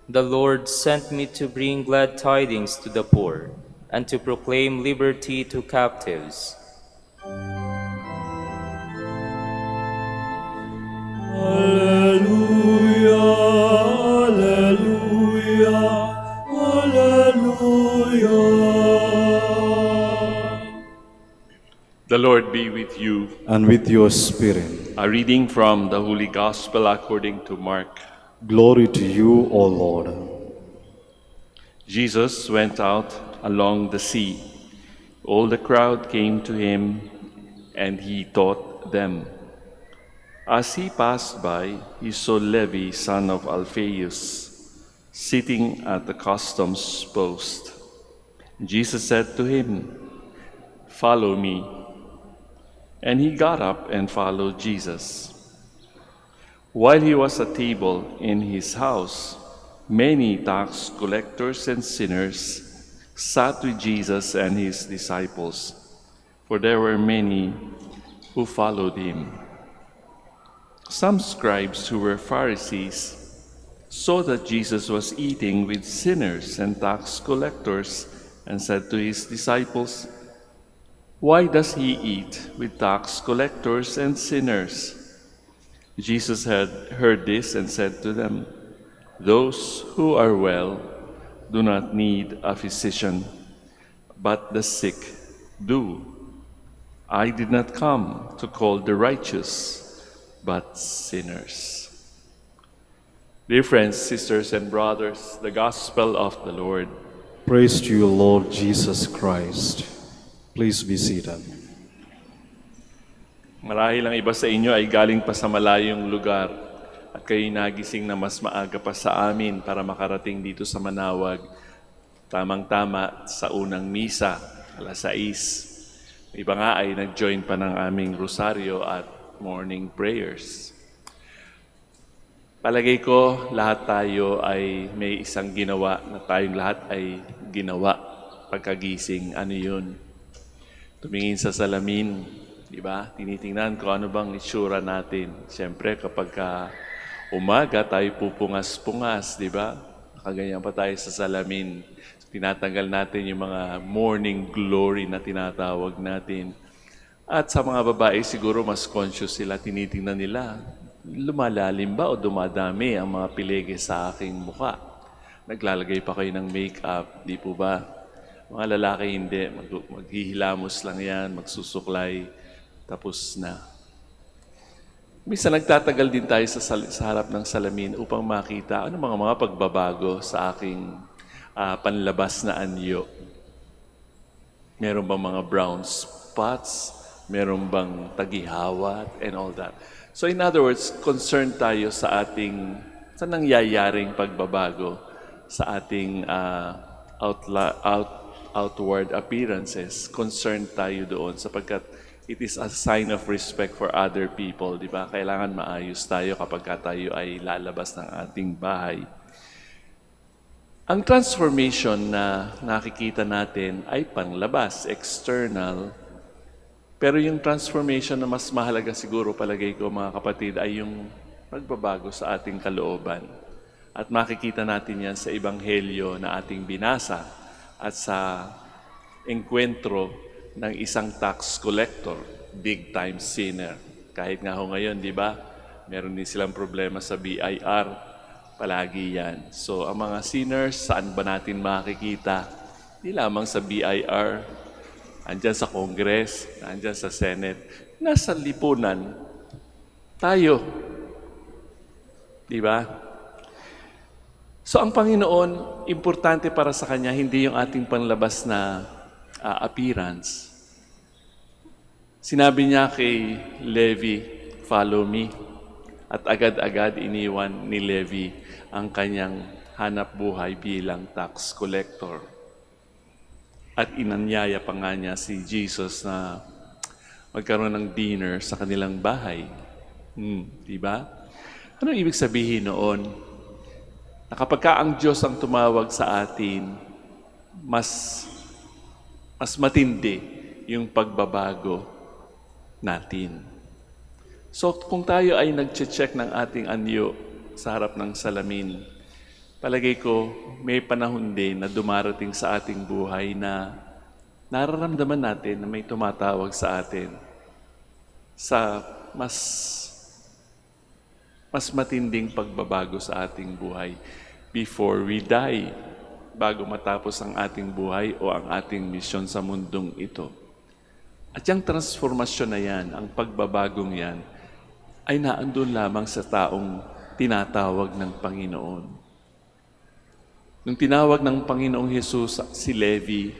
The Lord sent me to bring glad tidings to the poor and to proclaim liberty to captives.
Alleluia, alleluia, alleluia.
The Lord be with you.
And with your spirit.
A reading from the Holy Gospel according to Mark.
Glory to you, O Lord.
Jesus went out along the sea. All the crowd came to him, and he taught them. As he passed by, he saw Levi, son of Alphaeus, sitting at the customs post. Jesus said to him, "Follow me." And he got up and followed Jesus. While he was at table in his house, many tax collectors and sinners sat with Jesus and his disciples, for there were many who followed him. Some scribes who were Pharisees saw that Jesus was eating with sinners and tax collectors and said to his disciples, "Why does he eat with tax collectors and sinners?" Jesus had heard this and said to them, "Those who are well do not need a physician, but the sick do. I did not come to call the righteous, but sinners." Dear friends, sisters, and brothers, the Gospel of the Lord.
Praise to you, Lord Jesus Christ. Please be seated.
Marahil ang iba sa inyo ay galing pa sa malayong lugar at kayo nagising na mas maaga pa sa amin para makarating dito sa Manaoag. Tamang-tama sa unang misa, alas 6. Iba nga ay nag-join pa ng aming rosaryo at morning prayers. Palagay ko, lahat tayo ay may isang ginawa na tayong lahat ay ginawa pagkagising. Ano yun? Tumingin sa salamin, di ba? Tinitingnan ko ano bang itsura natin. Siyempre, kapag umaga tayo pupungas-pungas, di ba? Nakaganyan pa tayo sa salamin. Tinatanggal natin yung mga morning glory na tinatawag natin. At sa mga babae, siguro mas conscious sila, tinitingnan nila. Lumalalim ba o dumadami ang mga pilege sa aking mukha? Naglalagay pa kayo ng makeup, di po ba? Mga lalaki hindi, maghihilamos lang yan, magsusuklay, tapos na. Minsan nagtatagal din tayo sa harap ng salamin upang makita ano mga pagbabago sa aking panlabas na anyo. Meron bang mga brown spots? Meron bang tagihawat and all that? So in other words, concerned tayo sa nangyayaring pagbabago sa ating outward appearances. Concerned tayo doon sapagkat it is a sign of respect for other people, di ba? Kailangan maayos tayo kapag tayo ay lalabas ng ating bahay. Ang transformation na nakikita natin ay panlabas, external. Pero yung transformation na mas mahalaga siguro, palagay ko mga kapatid, ay yung pagbabago sa ating kalooban. At makikita natin yan sa ebanghelyo na ating binasa at sa engkwentro ng isang tax collector, big time sinner. Kahit nga ho ngayon, di ba? Meron din silang problema sa BIR. Palagi yan. So, ang mga sinners, saan ba natin makikita? Di lamang sa BIR, andyan sa Congress, andyan sa Senate, nasa lipunan, tayo. Di ba? So, ang Panginoon, importante para sa Kanya, hindi yung ating panlabas na appearance. Sinabi niya kay Levi, "Follow me." At agad-agad iniwan ni Levi ang kanyang hanap buhay bilang tax collector. At inanyaya pa nga niya si Jesus na magkaroon ng dinner sa kanilang bahay. Diba? Ano ibig sabihin noon? Na kapag ang Diyos ang tumawag sa atin, mas matindi yung pagbabago natin. So kung tayo ay nag-check ng ating anyo sa harap ng salamin, palagay ko may panahon din na dumarating sa ating buhay na nararamdaman natin na may tumatawag sa atin sa mas matinding pagbabago sa ating buhay before we die, bago matapos ang ating buhay o ang ating misyon sa mundong ito. At yung transformasyon na yan, ang pagbabagong yan, ay naandun lamang sa taong tinatawag ng Panginoon. Nung tinawag ng Panginoong Hesus si Levi,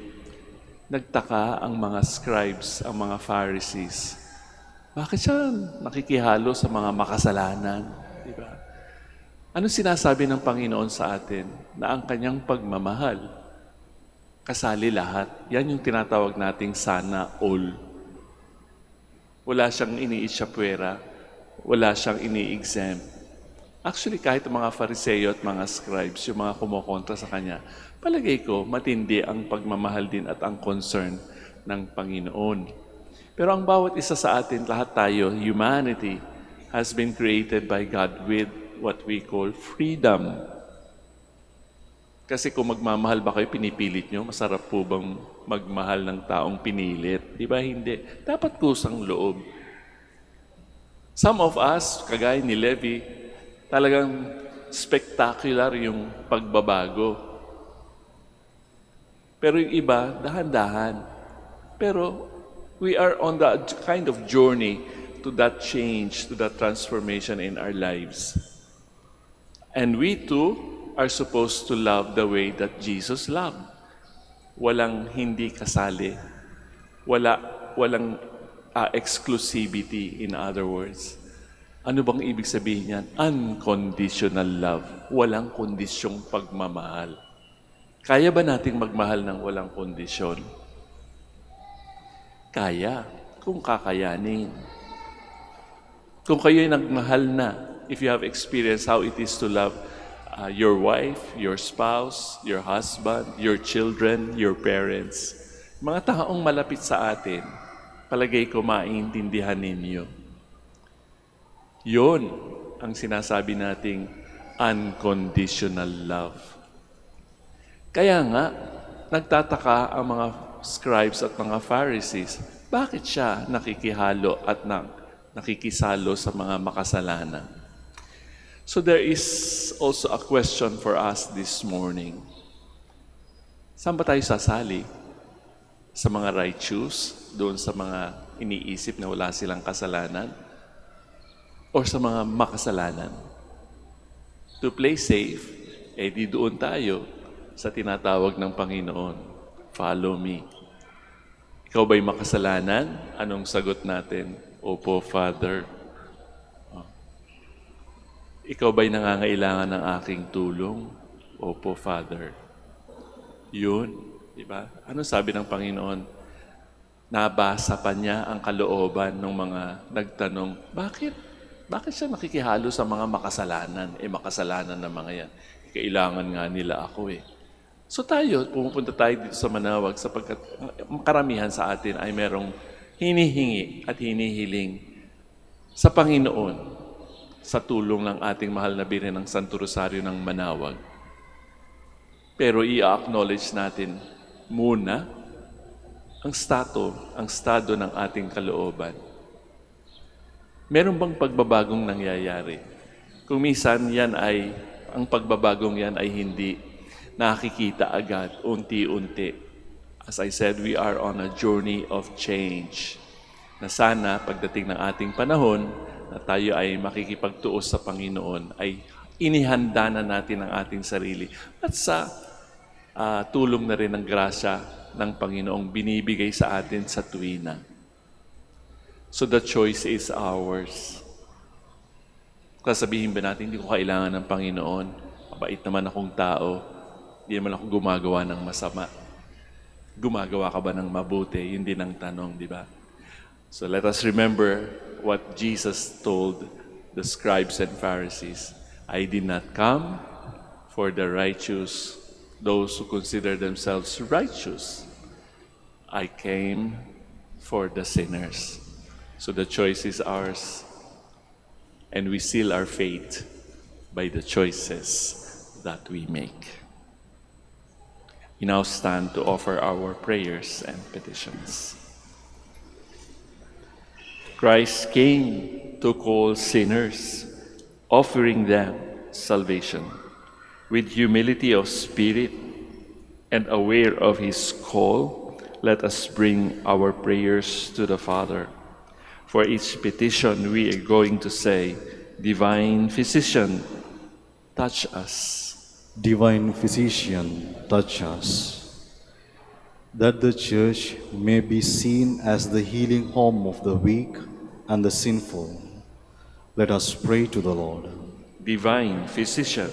nagtaka ang mga scribes, ang mga Pharisees. Bakit siya nakikihalo sa mga makasalanan? Diba? Ano sinasabi ng Panginoon sa atin? Na ang kanyang pagmamahal, kasali lahat. Yan yung tinatawag nating sana all. Wala siyang iniitsapwera. Wala siyang ini-exempt. Actually, kahit mga Fariseo at mga scribes, yung mga kumukontra sa kanya, palagay ko, matindi ang pagmamahal din at ang concern ng Panginoon. Pero ang bawat isa sa atin, lahat tayo, humanity, has been created by God with what we call freedom. Kasi kung magmamahal ba kayo, pinipilit nyo, masarap po bang magmahal ng taong pinilit? Di ba hindi? Dapat kusang loob. Some of us, kagaya ni Levi, talagang spectacular yung pagbabago. Pero yung iba, dahan-dahan. Pero we are on the kind of journey to that change, to that transformation in our lives. And we too are supposed to love the way that Jesus loved. Walang hindi kasali. Walang exclusivity, in other words. Ano bang ibig sabihin yan? Unconditional love. Walang kondisyong pagmamahal. Kaya ba nating magmahal ng walang kondisyon? Kaya, kung kakayanin. Kung kayo'y nagmahal na, if you have experienced how it is to love your wife, your spouse, your husband, your children, your parents, mga taong malapit sa atin, palagay ko maintindihan ninyo. Yun ang sinasabi nating unconditional love. Kaya nga, nagtataka ang mga scribes at mga Pharisees, bakit siya nakikihalo at nakikisalo sa mga makasalanan? So there is also a question for us this morning. Saan ba tayo sasali? Sa mga righteous, doon sa mga iniisip na wala silang kasalanan? O sa mga makasalanan? To play safe, di doon tayo sa tinatawag ng Panginoon. Follow me. Ikaw ba'y makasalanan? Anong sagot natin? Opo, Father. Ikaw ba'y nangangailangan ng aking tulong? Opo, Father. Yun, di ba? Ano sabi ng Panginoon? Nabasa pa niya ang kalooban ng mga nagtanong, bakit? Bakit siya nakikihalo sa mga makasalanan? Makasalanan na mga yan. Kailangan nga nila ako So tayo, pumupunta tayo dito sa Manaoag sapagkat karamihan sa atin ay merong hinihingi at hinihiling sa Panginoon sa tulong ng ating mahal na Birhen ng Santo Rosario ng Manaoag. Pero i-acknowledge natin muna ang estado ng ating kalooban. Meron bang pagbabagong nangyayari? Kung minsan ang pagbabagong yan ay hindi nakikita agad, unti-unti. As I said, we are on a journey of change. Na sana, pagdating ng ating panahon, na tayo ay makikipagtuos sa Panginoon, ay inihanda na natin ang ating sarili. At sa tulong na rin ng grasya ng Panginoong binibigay sa atin sa tuwina. So the choice is ours. Kasabihin ba natin, hindi ko kailangan ng Panginoon, mabait naman akong tao, hindi naman ako gumagawa ng masama. Gumagawa ka ba ng mabuti? Yun din ang tanong, di ba? So let us remember what Jesus told the scribes and Pharisees. I did not come for the righteous, those who consider themselves righteous. I came for the sinners. So the choice is ours. And we seal our fate by the choices that we make. We now stand to offer our prayers and petitions. Christ came to call sinners, offering them salvation. With humility of spirit and aware of His call, let us bring our prayers to the Father. For each petition we are going to say, Divine Physician, touch us.
Divine Physician, touch us. That the Church may be seen as the healing home of the weak and the sinful, let us pray to the Lord.
Divine Physician,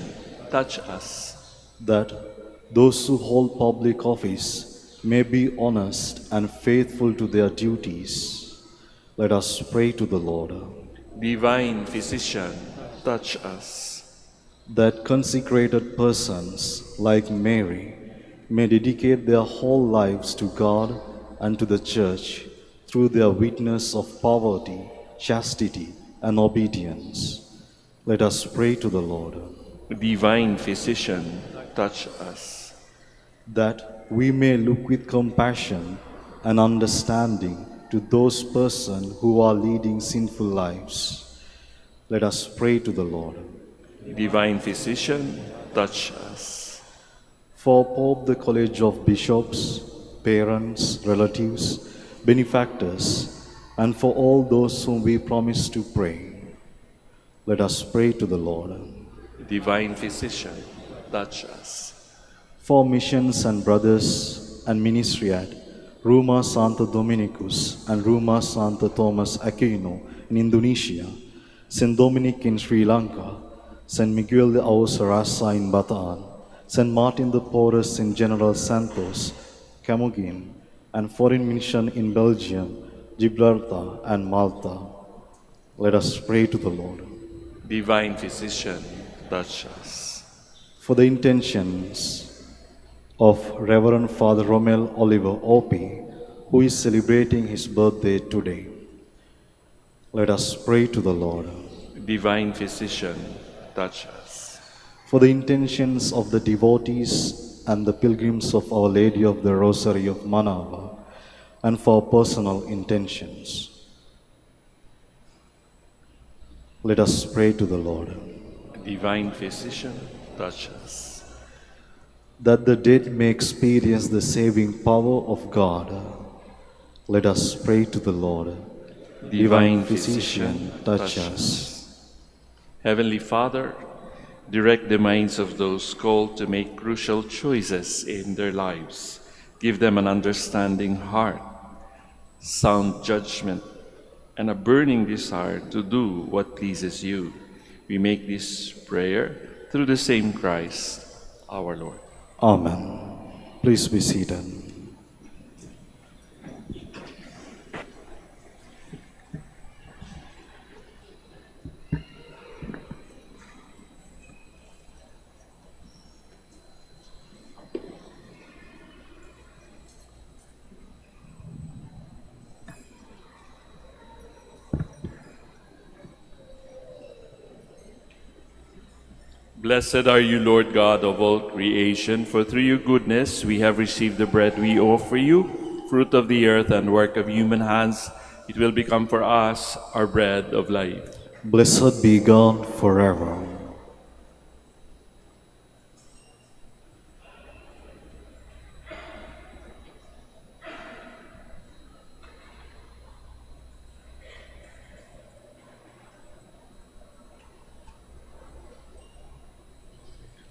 touch us.
That those who hold public office may be honest and faithful to their duties, let us pray to the Lord.
Divine Physician, touch us.
That consecrated persons like Mary may dedicate their whole lives to God and to the Church through their witness of poverty, chastity, and obedience. Let us pray to the Lord.
Divine Physician, touch us.
That we may look with compassion and understanding to those persons who are leading sinful lives. Let us pray to the Lord.
Divine Physician, touch us.
For Pope, the College of Bishops, parents, relatives, benefactors, and for all those whom we promise to pray, let us pray to the Lord.
Divine Physician, touch us.
For missions and brothers and ministry at Rumah Santo Dominicus and Rumah Santo Thomas Aquino in Indonesia, St. Dominic in Sri Lanka, St. Miguel de Aosarasa in Bataan, St. Martin the Porter, St. General Santos, Camogin, and foreign mission in Belgium, Gibraltar, and Malta. Let us pray to the Lord.
Divine Physician, touch us.
For the intentions of Reverend Father Romel Oliver Opie, who is celebrating his birthday today, let us pray to the Lord.
Divine Physician, touch us.
For the intentions of the devotees and the pilgrims of Our Lady of the Rosary of Manaoag, and for personal intentions, let us pray to the Lord.
Divine Physician, touch us.
That the dead may experience the saving power of God, let us pray to the Lord. Divine Physician, touch us.
Heavenly Father, direct the minds of those called to make crucial choices in their lives. Give them an understanding heart, sound judgment, and a burning desire to do what pleases you. We make this prayer through the same Christ, our Lord.
Amen. Please be seated.
Blessed are you, Lord God of all creation, for through your goodness we have received the bread we offer you, fruit of the earth and work of human hands. It will become for us our bread of life.
Blessed be God forever.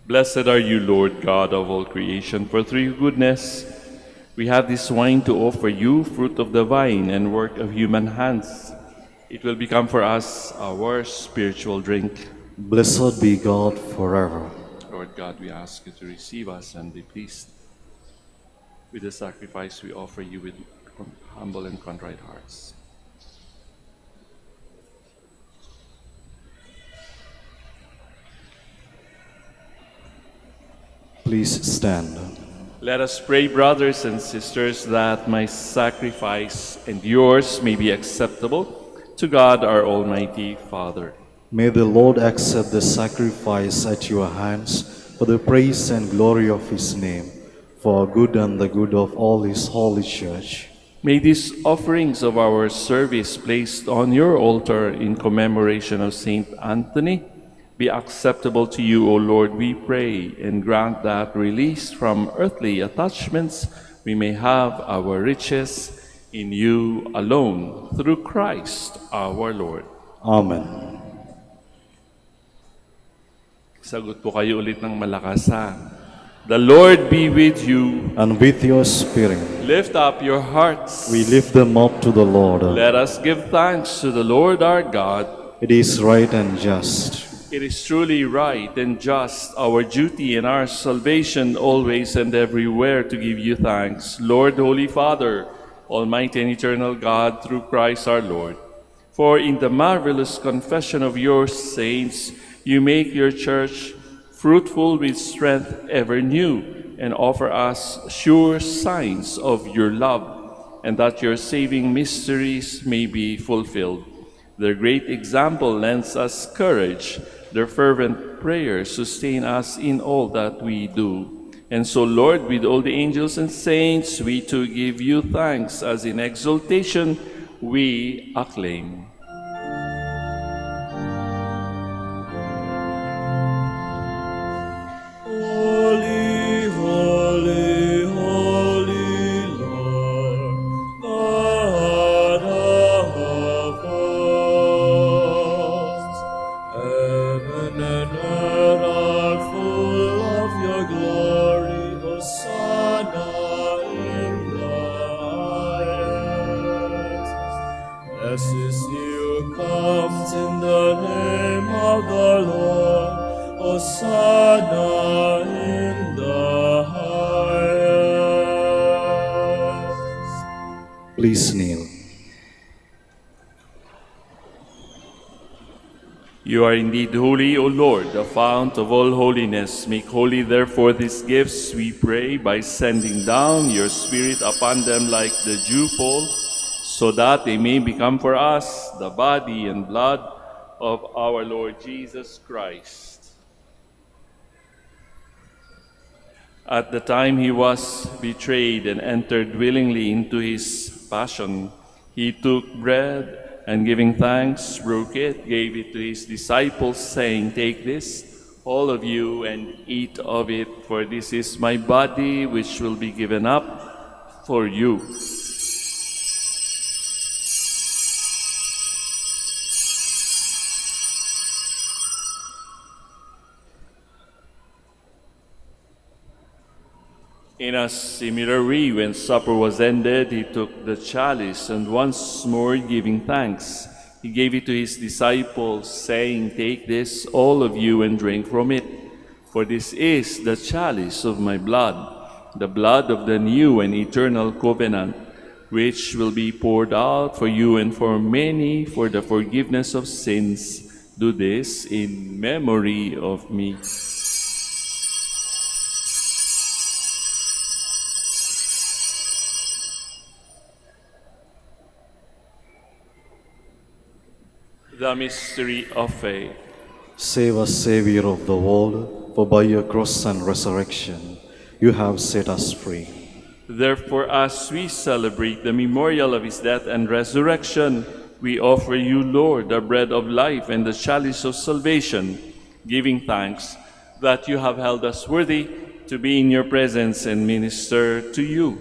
Blessed are you, Lord God of all creation, for through your goodness we have this wine to offer you, fruit of the vine and work of human hands. It will become for us our spiritual drink.
Blessed be God forever.
Lord God, we ask you to receive us and be pleased with the sacrifice we offer you with humble and contrite hearts.
Please stand.
Let us pray, brothers and sisters, that my sacrifice and yours may be acceptable to God, our Almighty Father.
May the Lord accept the sacrifice at your hands for the praise and glory of his name, for our good and the good of all his holy church.
May these offerings of our service placed on your altar in commemoration of Saint Anthony be acceptable to you, O Lord, we pray, and grant that, released from earthly attachments, we may have our riches in you alone, through Christ our Lord.
Amen.
Sagot po kayo ulit ng malakas, ha? The Lord be with you.
And with your spirit,
Lift up your hearts.
we lift them up to the Lord.
Let us give thanks to the Lord our God.
It is right and just.
It is truly right and just, our duty and our salvation, always and everywhere to give you thanks, Lord, Holy Father, Almighty and eternal God, through Christ our Lord. For in the marvelous confession of your saints, you make your church fruitful with strength ever new, and offer us sure signs of your love, and that your saving mysteries may be fulfilled. Their great example lends us courage. Their fervent prayers sustain us in all that we do. And so, Lord, with all the angels and saints, we too give you thanks, as in exaltation we acclaim.
Holy, holy, holy Lord, God of hosts. Heaven and earth are full of your glory, Hosanna in the highest. Blessed is he who comes in the name of the Lord, Hosanna in
Please kneel.
You are indeed holy, O Lord, the fount of all holiness. Make holy, therefore, these gifts, we pray, by sending down your Spirit upon them like the dewfall, so that they may become for us the body and blood of our Lord Jesus Christ. At the time he was betrayed and entered willingly into his passion, he took bread and giving thanks, broke it, gave it to his disciples, saying, "Take this, all of you, and eat of it, for this is my body, which will be given up for you." In a similar way, when supper was ended, he took the chalice, and once more giving thanks, he gave it to his disciples, saying, "Take this, all of you, and drink from it, for this is the chalice of my blood, the blood of the new and eternal covenant, which will be poured out for you and for many for the forgiveness of sins. Do this in memory of me." The mystery of faith.
Save us, Savior of the world, for by your cross and resurrection you have set us free.
Therefore, as we celebrate the memorial of his death and resurrection, we offer you, Lord, the bread of life and the chalice of salvation, giving thanks that you have held us worthy to be in your presence and minister to you.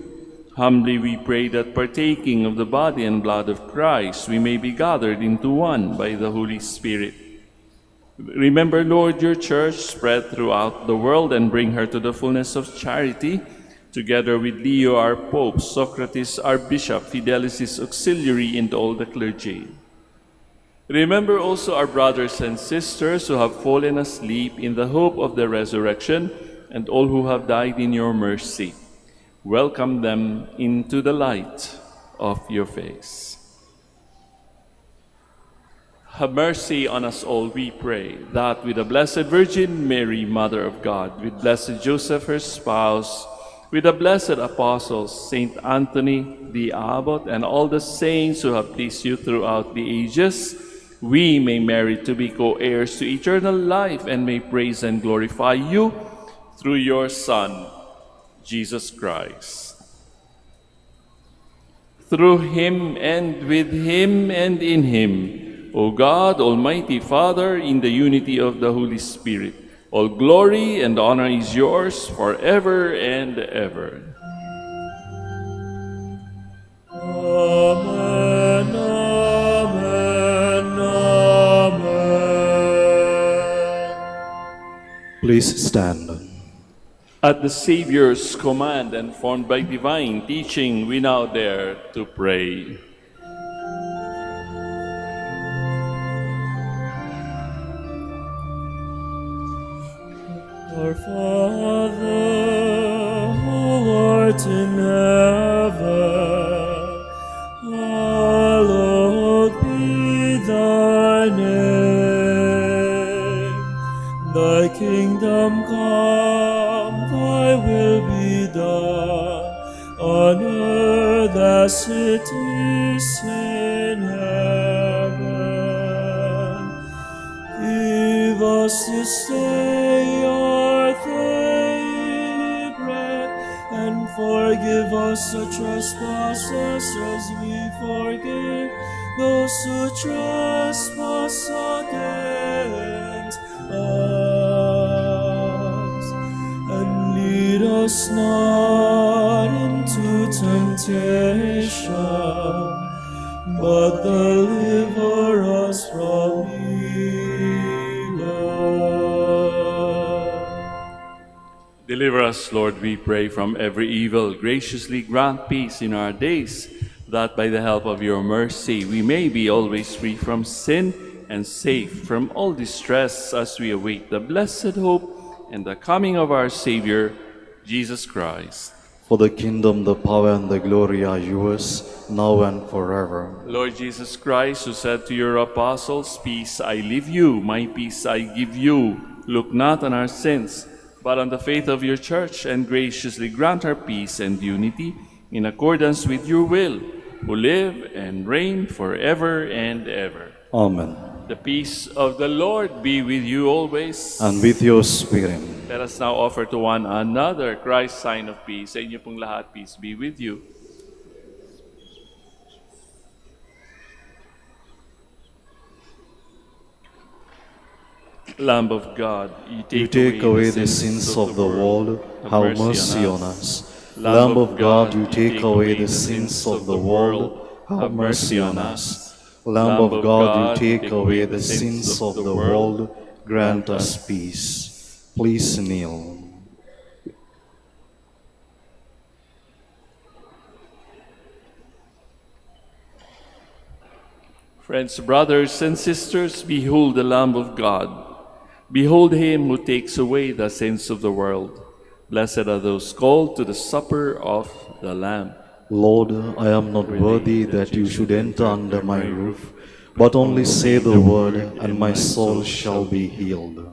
Humbly we pray that, partaking of the body and blood of Christ, we may be gathered into one by the Holy Spirit. Remember, Lord, your church spread throughout the world, and bring her to the fullness of charity, together with Leo, our Pope, Socrates, our Bishop, Fidelis, his auxiliary, and all the clergy. Remember also our brothers and sisters who have fallen asleep in the hope of the resurrection, and all who have died in your mercy. Welcome them into the light of your face. Have mercy on us all, we pray, that with the Blessed Virgin Mary, Mother of God, with Blessed Joseph, her spouse, with the blessed apostles, Saint Anthony, the Abbot, and all the saints who have pleased you throughout the ages, we may merit to be co-heirs to eternal life, and may praise and glorify you through your Son, Jesus Christ. Through him, and with him, and in him, O God, Almighty Father, in the unity of the Holy Spirit, all glory and honor is yours forever and ever.
Amen, amen, amen.
Please stand.
At the Savior's command and formed by divine teaching, we now dare to pray.
Our Father, who art in heaven, hallowed be thy name. Thy kingdom come, thy will be done, on earth as it is in heaven. Give us this day our daily bread, and forgive us our trespasses as we forgive those who trespass against us. And lead us not into temptation, but deliver us from evil.
Deliver us, Lord, we pray, from every evil. Graciously grant peace in our days, that by the help of your mercy we may be always free from sin and safe from all distress, as we await the blessed hope and the coming of our Savior, Jesus Christ.
For the kingdom, the power, and the glory are yours, now and forever.
Lord Jesus Christ, who said to your apostles, "Peace I leave you, my peace I give you," look not on our sins, but on the faith of your church, and graciously grant her peace and unity in accordance with your will, who live and reign forever and ever.
Amen.
The peace of the Lord be with you always.
And with your spirit.
Let us now offer to one another Christ's sign of peace. Sa inyo pong lahat, peace be with you. Lamb of God,
You take away the sins of the world, have mercy on us. Lamb of God, you take away the sins of the world, have mercy on us. Lamb of God, you take away the sins of the world, grant us peace. Please kneel.
Friends, brothers, and sisters, behold the Lamb of God. Behold him who takes away the sins of the world. Blessed are those called to the supper of the Lamb.
Lord, I am not worthy that you should enter under my roof, but only say the word, and my soul shall be healed.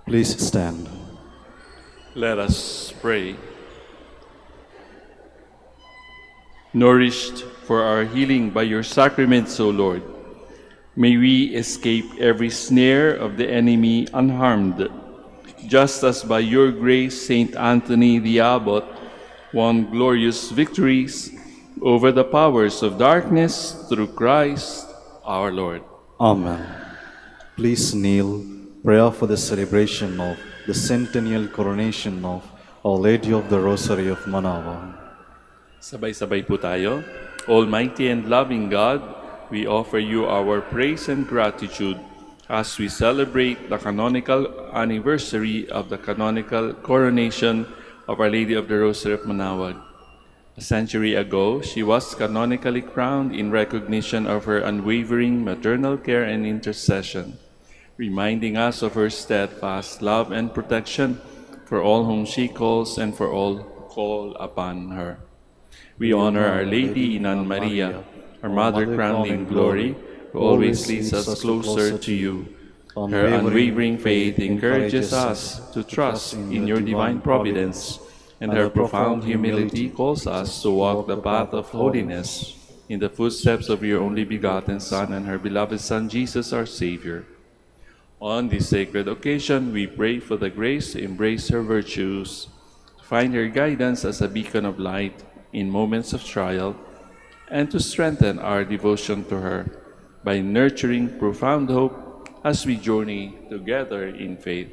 Please stand.
Let us pray. Nourished for our healing by your sacraments, O Lord, may we escape every snare of the enemy unharmed, just as by your grace Saint Anthony the Abbot won glorious victories over the powers of darkness through Christ our Lord.
Amen. Please kneel. Prayer for the celebration of the centennial coronation of Our Lady of the Rosary of Manaoag.
Sabay-sabay po tayo. Almighty and loving God, we offer you our praise and gratitude as we celebrate the canonical anniversary of the canonical coronation of Our Lady of the Rosary of Manaoag. A century ago, she was canonically crowned in recognition of her unwavering maternal care and intercession, reminding us of her steadfast love and protection for all whom she calls and for all who call upon her. We honor Our Lady Inan Maria, our Mother crowned in glory, who always leads us closer to you. Her unwavering faith encourages us to trust in your divine providence, and her profound humility calls us to walk the path of holiness in the footsteps of your only begotten Son and her beloved Son, Jesus our Savior. On this sacred occasion, we pray for the grace to embrace her virtues, to find her guidance as a beacon of light in moments of trial, and to strengthen our devotion to her by nurturing profound hope as we journey together in faith.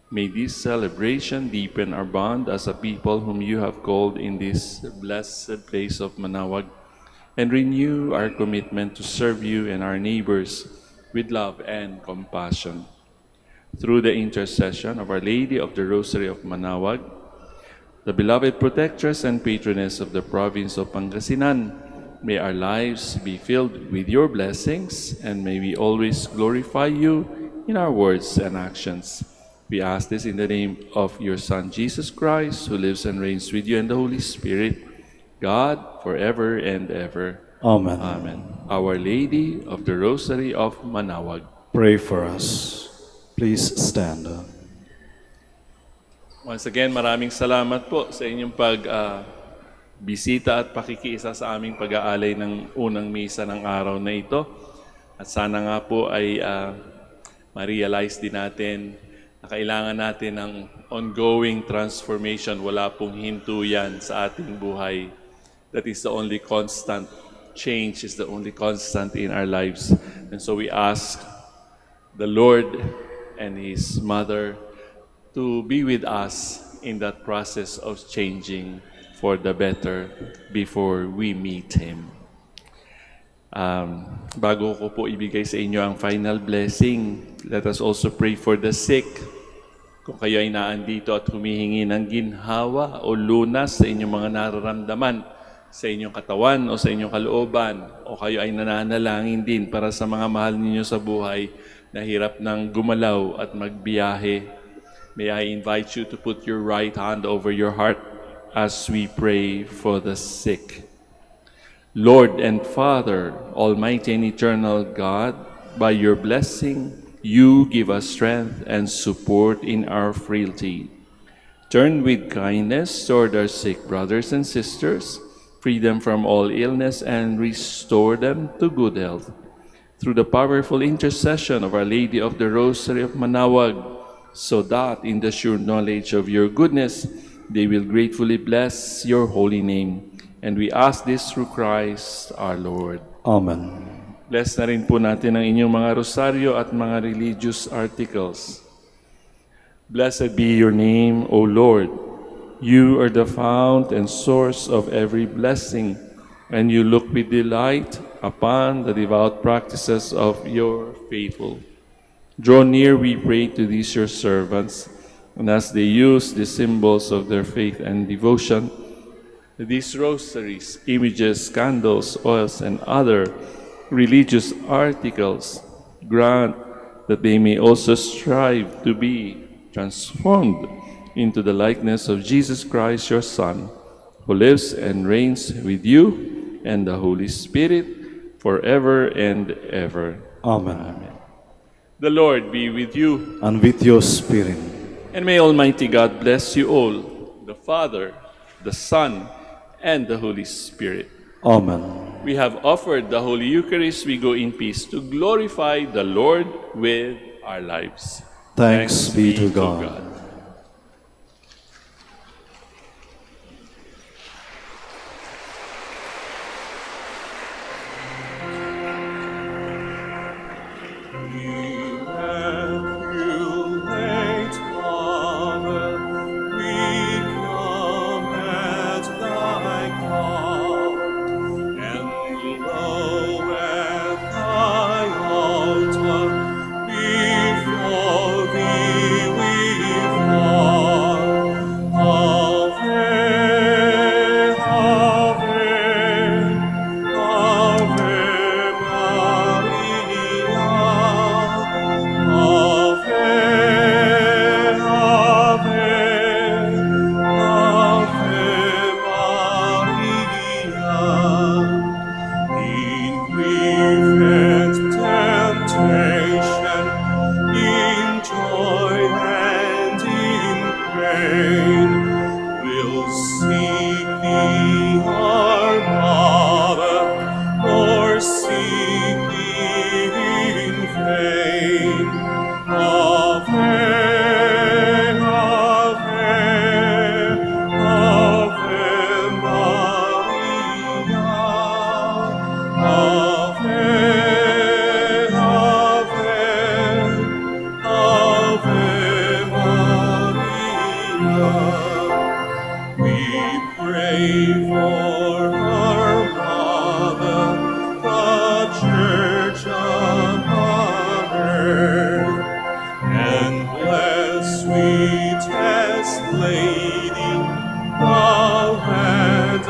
May this celebration deepen our bond as a people whom you have called in this blessed place of Manaoag, and renew our commitment to serve you and our neighbors with love and compassion. Through the intercession of Our Lady of the Rosary of Manaoag, the beloved protectress and patroness of the province of Pangasinan, may our lives be filled with your blessings, and may we always glorify you in our words and actions. We ask this in the name of your Son, Jesus Christ, who lives and reigns with you in the Holy Spirit, God, forever and ever.
Amen.
Amen. Our Lady of the Rosary of Manaoag,
Pray for us. Please stand.
once again, maraming salamat po sa inyong bisita at pakikiisa sa aming pag-aalay ng unang misa ng araw na ito. At sana nga po ay ma-realize din natin na kailangan natin ng ongoing transformation. Wala pong hinto yan sa ating buhay. That is the only constant. Change is the only constant in our lives. And so we ask the Lord and His Mother to be with us in that process of changing for the better before we meet Him. Bago ko po ibigay sa inyo ang final blessing, let us also pray for the sick. Kung kayo ay naandito at humihingi ng ginhawa o lunas sa inyong mga nararamdaman, sa inyong katawan o sa inyong kalooban, o kayo ay nananalangin din para sa mga mahal ninyo sa buhay na hirap ng gumalaw at magbiyahe, may I invite you to put your right hand over your heart as we pray for the sick. Lord and Father, Almighty and Eternal God, by your blessing, you give us strength and support in our frailty. Turn with kindness toward our sick brothers and sisters, free them from all illness, and restore them to good health. Through the powerful intercession of Our Lady of the Rosary of Manaoag, so that in the sure knowledge of your goodness, they will gratefully bless your holy name. And we ask this through Christ our Lord.
Amen.
Bless na rin po natin ang inyong mga rosaryo at mga religious articles. Blessed be your name, O Lord. You are the fount and source of every blessing, and you look with delight upon the devout practices of your faithful. Draw near, we pray, to these your servants, and as they use the symbols of their faith and devotion, these rosaries, images, candles, oils, and other religious articles, grant that they may also strive to be transformed into the likeness of Jesus Christ, your Son, who lives and reigns with you and the Holy Spirit forever and ever.
Amen.
The Lord be with you,
And with your spirit.
and may Almighty God bless you all, the Father, the Son, and the Holy Spirit.
Amen.
We have offered the Holy Eucharist. We go in peace to glorify the Lord with our lives.
Thanks be to God.
Sweetest Lady, thou and